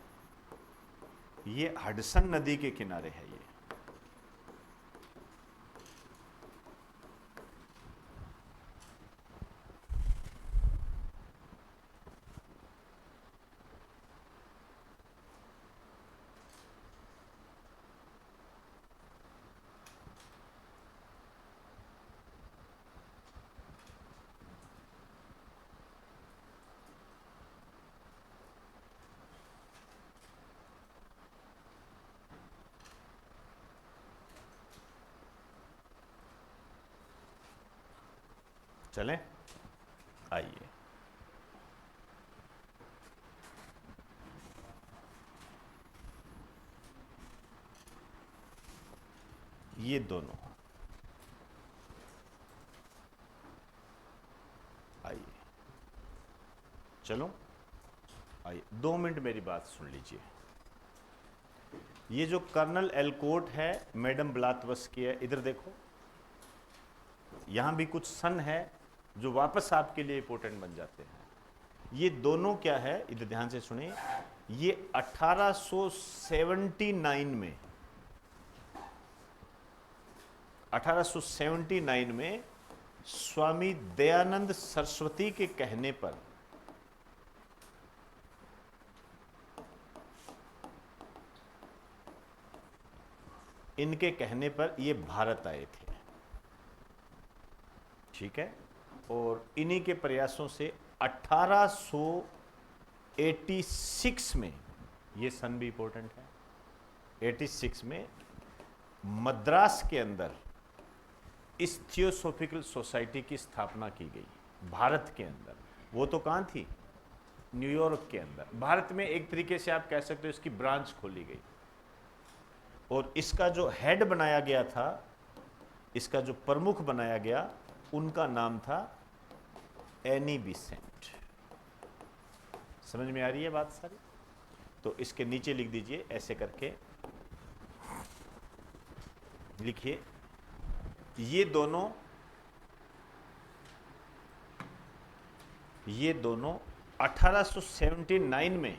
ये हडसन नदी के किनारे है। ये चलें, आइए। ये दोनों आइए, चलो आइए 2 मिनट मेरी बात सुन लीजिए। ये जो कर्नल एलकोट है, मैडम ब्लातवस्की है, इधर देखो, यहां भी कुछ सन है जो वापस आपके लिए इंपॉर्टेंट बन जाते हैं। ये दोनों क्या है, इधर ध्यान से सुनिए। ये 1879 में स्वामी दयानंद सरस्वती के कहने पर इनके कहने पर ये भारत आए थे, ठीक है। और इन्हीं के प्रयासों से 1886 में, ये सन भी इंपॉर्टेंट है, 86 में मद्रास के अंदर इस थियोसॉफिकल सोसाइटी की स्थापना की गई, भारत के अंदर। वो तो कहाँ थी, न्यूयॉर्क के अंदर। भारत में एक तरीके से आप कह सकते हो इसकी ब्रांच खोली गई। और इसका जो हेड बनाया गया था, इसका जो प्रमुख बनाया गया, उनका नाम था एनी बिसेंट। समझ में आ रही है बात सारी? तो इसके नीचे लिख दीजिए ऐसे करके, लिखिए ये दोनों 1879 में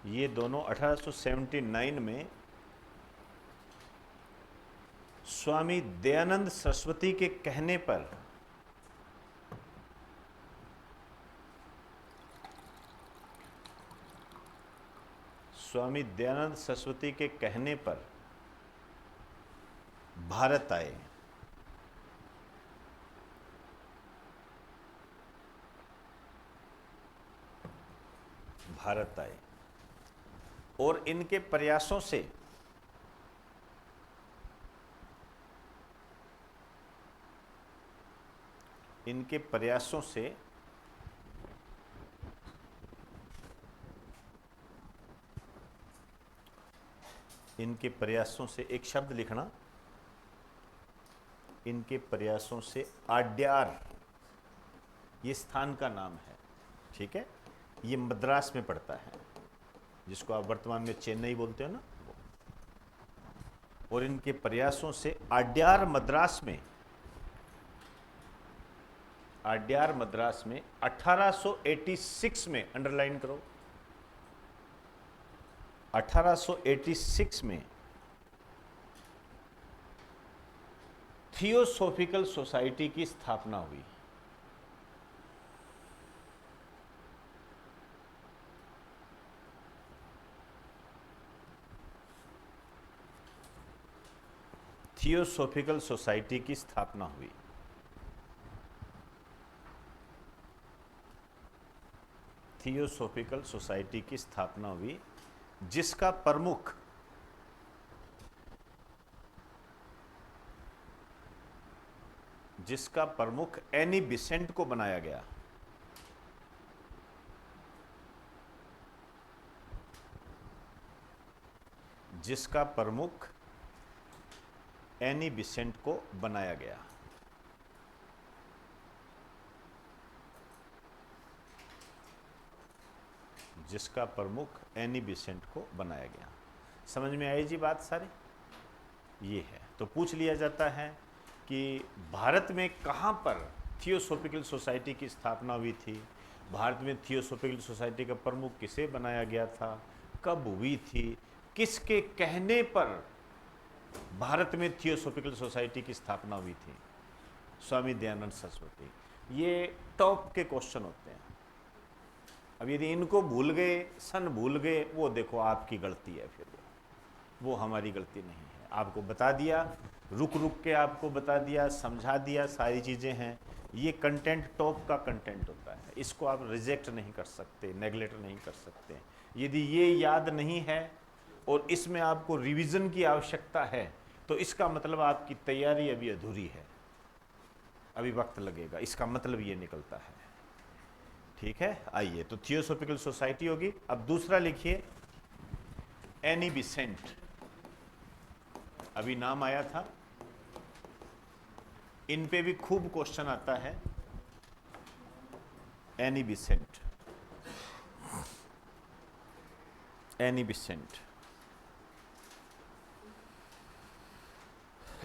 ये दोनों 1879 में स्वामी दयानंद सरस्वती के कहने पर स्वामी दयानंद सरस्वती के कहने पर भारत आए। भारत आए और इनके प्रयासों से इनके प्रयासों से एक शब्द लिखना, इनके प्रयासों से आड्यार, ये स्थान का नाम है, ठीक है, ये मद्रास में पड़ता है, जिसको आप वर्तमान में चेन्नई बोलते हो ना, और इनके प्रयासों से आड्यार मद्रास में 1886 में, अंडरलाइन करो, 1886 में थियोसॉफिकल सोसाइटी की स्थापना हुई। थियोसॉफिकल सोसाइटी की स्थापना हुई। थियोसॉफिकल सोसाइटी की स्थापना हुई, जिसका प्रमुख एनी बिसेंट को बनाया गया। जिसका प्रमुख एनी बिसेंट को बनाया गया। जिसका प्रमुख एनी बिसेंट को बनाया गया। समझ में आई जी बात सारी? ये है। तो पूछ लिया जाता है कि भारत में कहाँ पर थियोसॉफिकल सोसाइटी की स्थापना हुई थी, भारत में थियोसॉफिकल सोसाइटी का प्रमुख किसे बनाया गया था, कब हुई थी, किसके कहने पर भारत में थियोसॉफिकल सोसाइटी की स्थापना हुई थी? स्वामी दयानंद सरस्वती। ये टॉप के क्वेश्चन होते हैं। अब यदि इनको भूल गए, सन भूल गए, वो देखो आपकी गलती है, फिर वो हमारी गलती नहीं है। आपको बता दिया, रुक रुक के आपको बता दिया, समझा दिया, सारी चीज़ें हैं। ये कंटेंट टॉप का कंटेंट होता है, इसको आप रिजेक्ट नहीं कर सकते, नेगलेक्ट नहीं कर सकते। यदि ये याद नहीं है और इसमें आपको रिवीजन की आवश्यकता है, तो इसका मतलब आपकी तैयारी अभी अधूरी है, अभी वक्त लगेगा, इसका मतलब ये निकलता है। ठीक है, आइए, तो थियोसॉफिकल सोसाइटी होगी। अब दूसरा लिखिए, एनी बिसेंट, अभी नाम आया था, इन पे भी खूब क्वेश्चन आता है। एनी बिसेंट, एनी बिसेंट,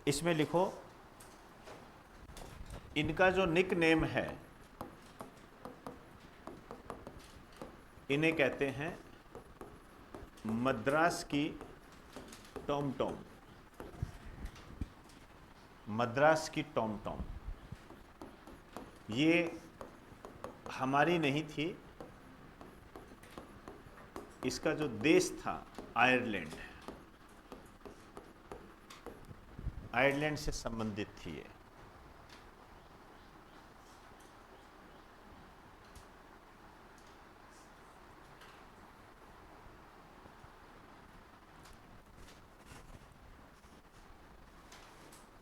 इसमें लिखो, इनका जो निक नेम है, इन्हें कहते हैं मद्रास की टॉम टॉम। मद्रास की टॉम टॉम ये हमारी नहीं थी, इसका जो देश था आयरलैंड, आयरलैंड से संबंधित थी ये।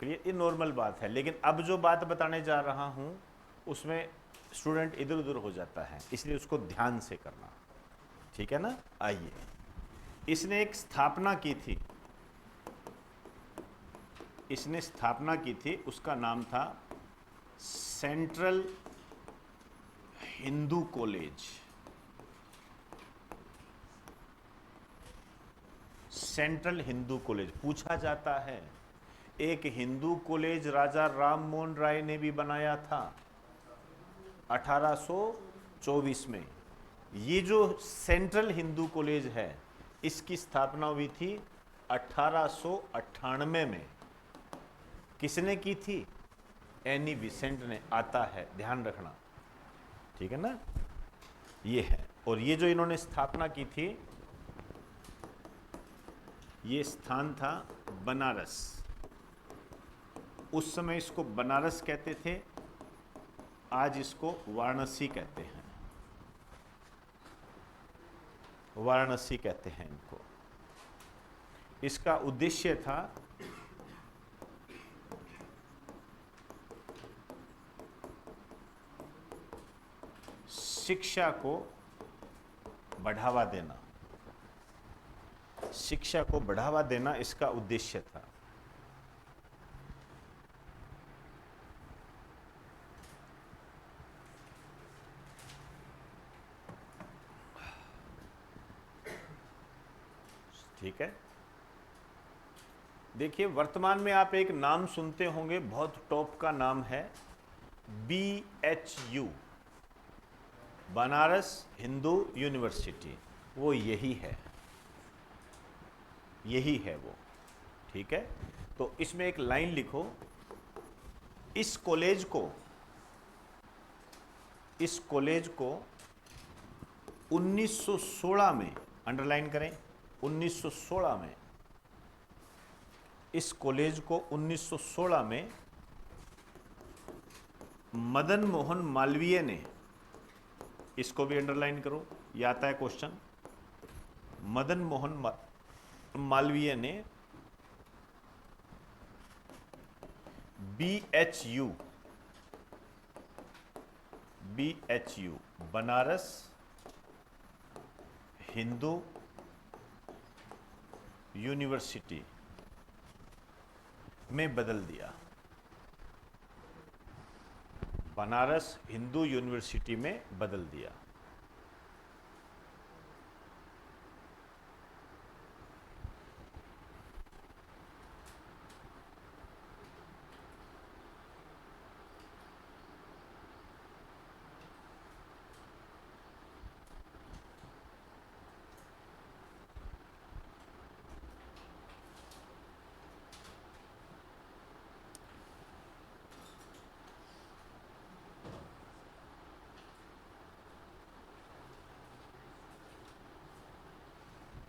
क्लियर? ये नॉर्मल बात है, लेकिन अब जो बात बताने जा रहा हूं उसमें स्टूडेंट इधर उधर हो जाता है, इसलिए उसको ध्यान से करना, ठीक है ना? आइए, इसने एक स्थापना की थी, इसने स्थापना की थी, उसका नाम था central Hindu college. Central Hindu college पूछा जाता है। एक हिंदू कॉलेज राजा राम मोहन राय ने भी बनाया था 1824 में। ये जो सेंट्रल हिंदू कॉलेज है इसकी स्थापना हुई थी 1898 में। किसने की थी? एनी बिसेंट ने। आता है, ध्यान रखना, ठीक है ना। ये है, और ये जो इन्होंने स्थापना की थी ये स्थान था बनारस। उस समय इसको बनारस कहते थे, आज इसको वाराणसी कहते हैं। वाराणसी कहते हैं इनको। इसका उद्देश्य था शिक्षा को बढ़ावा देना। शिक्षा को बढ़ावा देना इसका उद्देश्य था। ठीक है। देखिए, वर्तमान में आप एक नाम सुनते होंगे, बहुत टॉप का नाम है, BHU, बनारस हिंदू यूनिवर्सिटी। वो यही है, यही है वो। ठीक है, तो इसमें एक लाइन लिखो, इस कॉलेज को 1916 में, अंडरलाइन करें, 1916 में, इस कॉलेज को 1916 में मदन मोहन मालवीय ने, इसको भी अंडरलाइन करो, ये आता है क्वेश्चन, मदन मोहन मालवीय ने BHU बनारस हिंदू यूनिवर्सिटी में बदल दिया। बनारस हिंदू यूनिवर्सिटी में बदल दिया।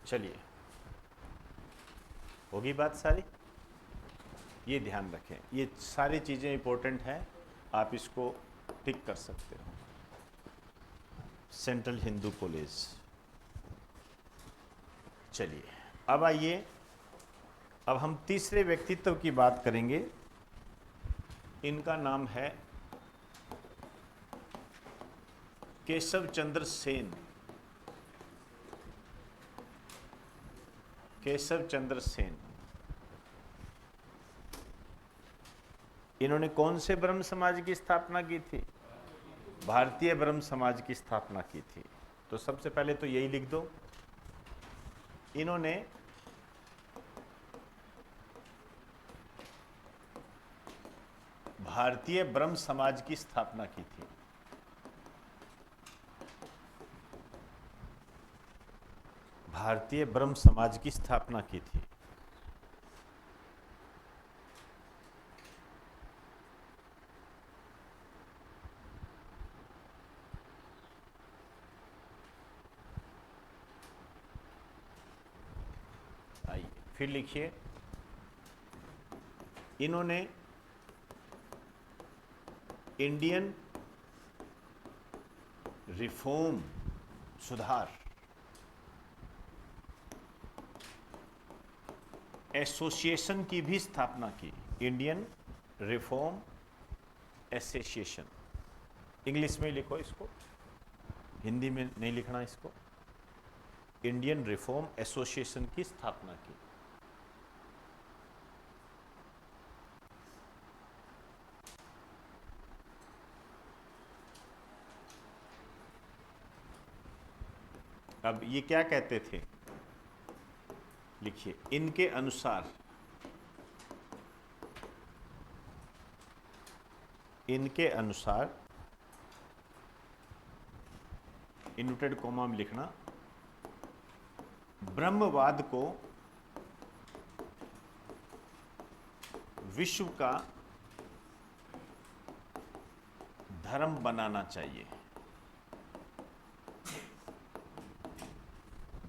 चलिए, होगी बात सारी। ये ध्यान रखें, ये सारी चीज़ें इंपॉर्टेंट हैं, आप इसको टिक कर सकते हो। Central Hindu college. चलिए, अब आइए, अब हम तीसरे व्यक्तित्व की बात करेंगे। इनका नाम है केशव चंद्र सेन। केशव चंद्र सेन। इन्होंने कौन से ब्रह्म समाज की स्थापना की थी? भारतीय ब्रह्म समाज की स्थापना की थी। तो सबसे पहले तो यही लिख दो, इन्होंने भारतीय ब्रह्म समाज की स्थापना की थी। भारतीय ब्रह्म समाज की स्थापना की थी। आइए फिर लिखिए, इन्होंने इंडियन रिफॉर्म, सुधार एसोसिएशन की भी स्थापना की। इंडियन रिफॉर्म एसोसिएशन, इंग्लिश में लिखो इसको, हिंदी में नहीं लिखना इसको। इंडियन रिफॉर्म एसोसिएशन की स्थापना की। अब ये क्या कहते थे? लिखिए, इनके अनुसार, इनके अनुसार, इन्वर्टेड कॉमा में लिखना, ब्रह्मवाद को विश्व का धर्म बनाना चाहिए।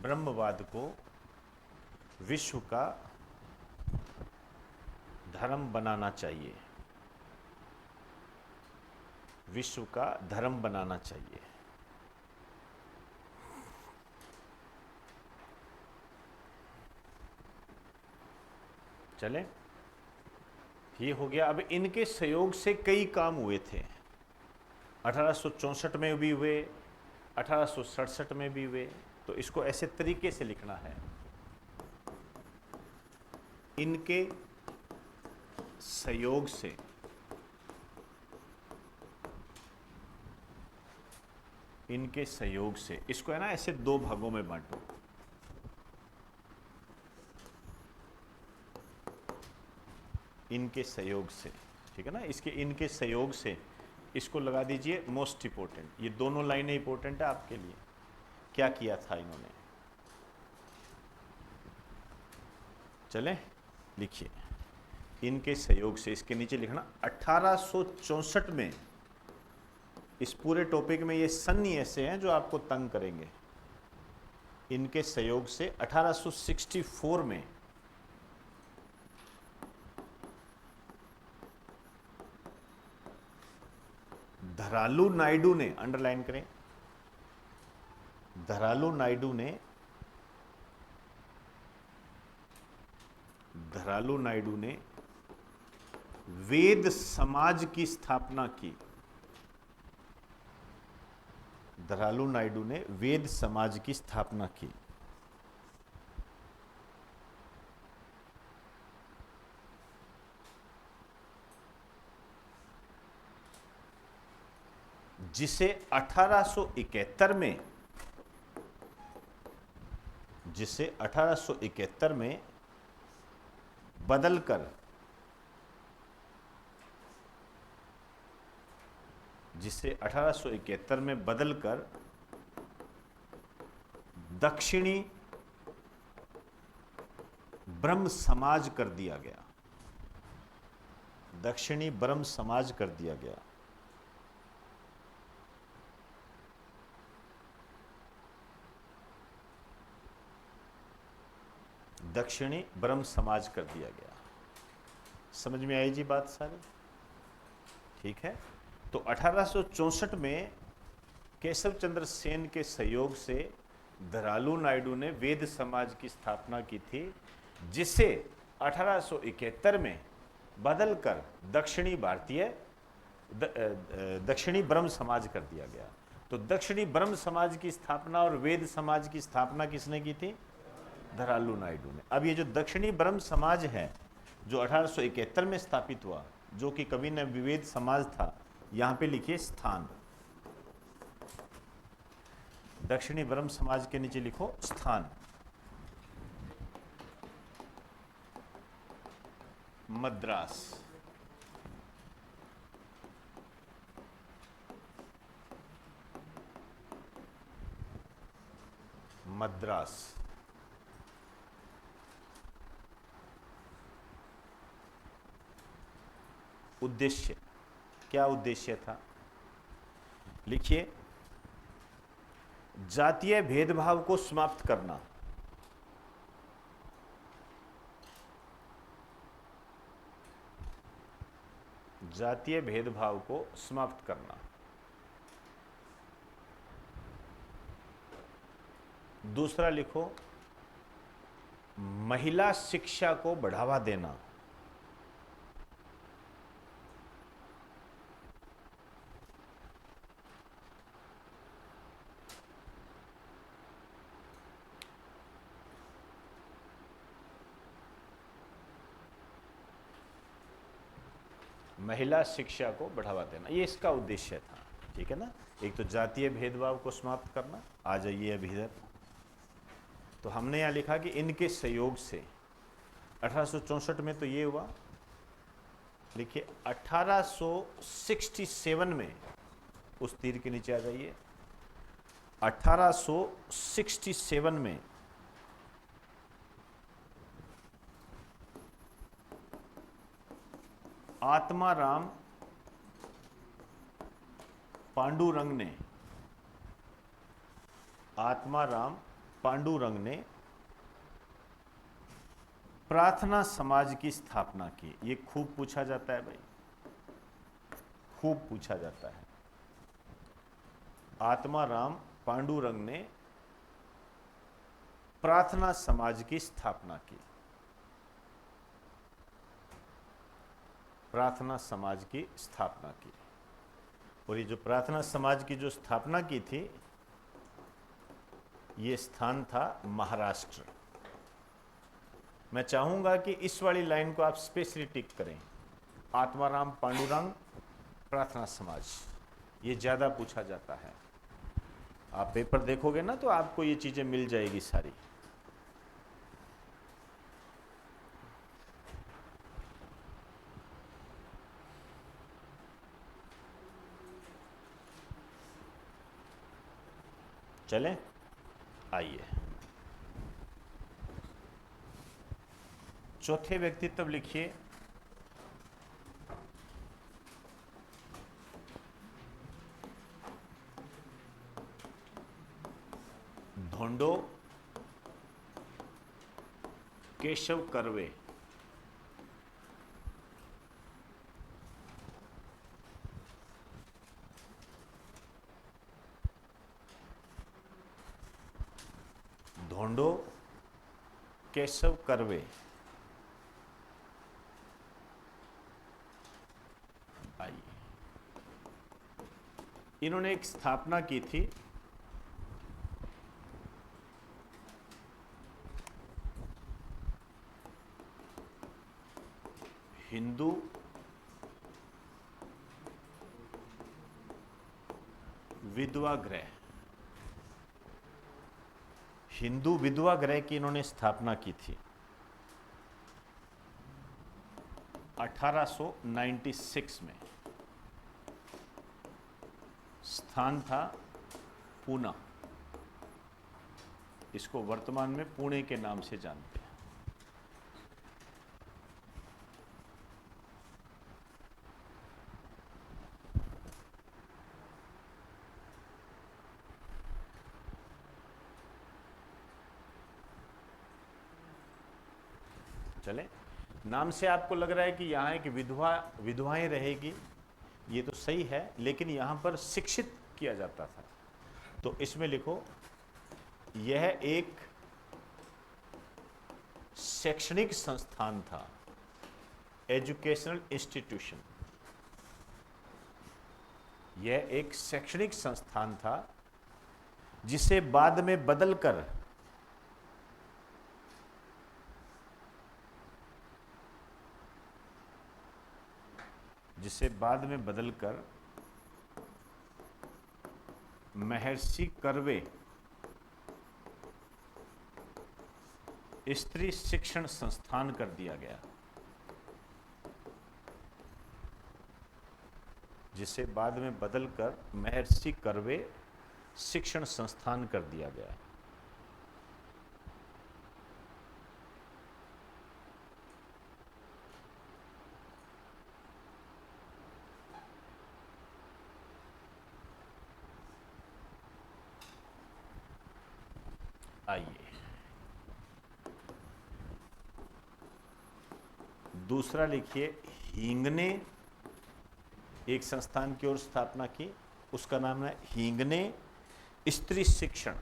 ब्रह्मवाद को विश्व का धर्म बनाना चाहिए। विश्व का धर्म बनाना चाहिए। चले, ये हो गया। अब इनके सहयोग से कई काम हुए थे। 1864 में भी हुए, 1867 में भी हुए। तो इसको ऐसे तरीके से लिखना है, इनके सहयोग से इनके सहयोग से, इसको है ना ऐसे दो भागों में बांटो। इनके सहयोग से, ठीक है ना, इसके इनके सहयोग से इसको लगा दीजिए मोस्ट इंपोर्टेंट। ये दोनों लाइनें इंपोर्टेंट है आपके लिए। क्या किया था इन्होंने, चले लिखिए, इनके सहयोग से, इसके नीचे लिखना 1864 में। इस पूरे टॉपिक में ये सन ही ऐसे हैं जो आपको तंग करेंगे। इनके सहयोग से 1864 में धरालू नायडू ने, अंडरलाइन करें, धरालू नायडू ने वेद समाज की स्थापना की। धरालू नायडू ने वेद समाज की स्थापना की। जिसे 1871 में, जिसे 1871 में बदलकर, जिसे 1871 में बदलकर दक्षिणी ब्रह्म समाज कर दिया गया। दक्षिणी ब्रह्म समाज कर दिया गया। दक्षिणी ब्रह्म समाज कर दिया गया। समझ में आई जी बात सारी, ठीक है। तो 1864 में केशव चंद्र सेन के सहयोग से धरालू नायडू ने वेद समाज की स्थापना की थी, जिसे 1871 में बदलकर दक्षिणी ब्रह्म समाज कर दिया गया। तो दक्षिणी ब्रह्म समाज की स्थापना और वेद समाज की स्थापना किसने की थी? धरालू नायडू ने। अब ये जो दक्षिणी ब्रह्म समाज है जो 1871 में स्थापित हुआ, जो कि कवि ने विवेद समाज था, यहां पे लिखिए स्थान। दक्षिणी ब्रह्म समाज के नीचे लिखो स्थान। मद्रास। मद्रास। उद्देश्य, क्या उद्देश्य था? लिखिए, जातीय भेदभाव को समाप्त करना। जातीय भेदभाव को समाप्त करना। दूसरा लिखो, महिला शिक्षा को बढ़ावा देना। महिला शिक्षा को बढ़ावा देना, ये इसका उद्देश्य था, ठीक है ना। एक तो जातीय भेदभाव को समाप्त करना, आ जाइए अभी इधर। तो हमने यहाँ लिखा कि इनके सहयोग से 1864 में तो ये हुआ, लिखिए 1867 में, उस तीर के नीचे आ जाइए, 1867 में आत्माराम पांडुरंग ने प्रार्थना समाज की स्थापना की। ये खूब पूछा जाता है भाई, खूब पूछा जाता है। आत्माराम पांडुरंग ने प्रार्थना समाज की स्थापना की। प्रार्थना समाज की स्थापना की। और ये जो प्रार्थना समाज की जो स्थापना की थी, ये स्थान था महाराष्ट्र। मैं चाहूंगा कि इस वाली लाइन को आप स्पेशली टिक करें, आत्माराम पांडुरंग प्रार्थना समाज, ये ज्यादा पूछा जाता है। आप पेपर देखोगे ना तो आपको ये चीजें मिल जाएगी सारी। चलें, आइए चौथे व्यक्तित्व लिखिए, धोंडो केशव कर्वे। धोंडो केशव कर्वे। आइए, इन्होंने एक स्थापना की थी हिंदू विधवा गृह। हिंदू विधवा गृह की इन्होंने स्थापना की थी 1896 में। स्थान था पूना। इसको वर्तमान में पुणे के नाम से जानते हैं। चले, नाम से आपको लग रहा है कि यहाँ एक विधवाएं रहेगी, ये तो सही है, लेकिन यहाँ पर शिक्षित किया जाता था। तो इसमें लिखो, यह एक शैक्षणिक संस्थान था, एजुकेशनल इंस्टीट्यूशन। यह एक शैक्षणिक संस्थान था जिसे बाद में बदलकर महर्षि कर्वे स्त्री शिक्षण संस्थान कर दिया गया। जिसे बाद में बदलकर महर्षि कर्वे शिक्षण संस्थान कर दिया गया। आइए, दूसरा लिखिए, हींगने एक संस्थान की ओर स्थापना की, उसका नाम है हींगने स्त्री शिक्षण।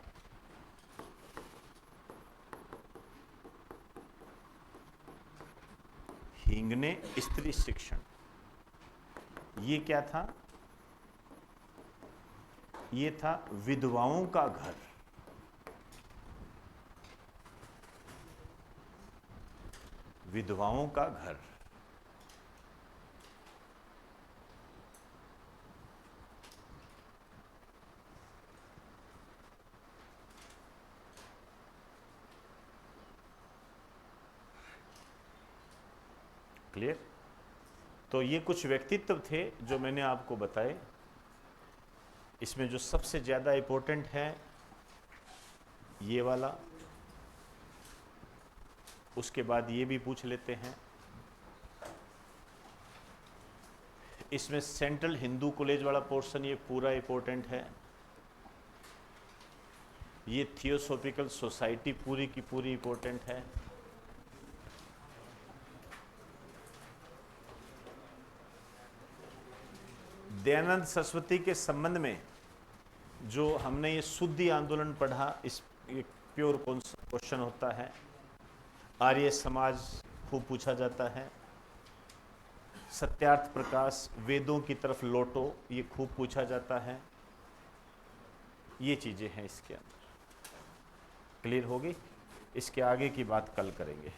हींगने स्त्री शिक्षण, ये क्या था? ये था विधवाओं का घर। विधवाओं का घर। क्लियर? तो ये कुछ व्यक्तित्व थे जो मैंने आपको बताए। इसमें जो सबसे ज़्यादा इम्पोर्टेंट है ये वाला, उसके बाद ये भी पूछ लेते हैं। इसमें सेंट्रल हिंदू कॉलेज वाला पोर्शन ये पूरा इम्पोर्टेंट है। ये थियोसॉफिकल सोसाइटी पूरी की पूरी इम्पोर्टेंट है। दयानंद सरस्वती के संबंध में जो हमने ये शुद्धि आंदोलन पढ़ा, इस एक प्योर क्वेश्चन होता है। आर्य समाज खूब पूछा जाता है। सत्यार्थ प्रकाश, वेदों की तरफ लौटो, ये खूब पूछा जाता है। ये चीजें हैं इसके अंदर। क्लियर होगी? इसके आगे की बात कल करेंगे।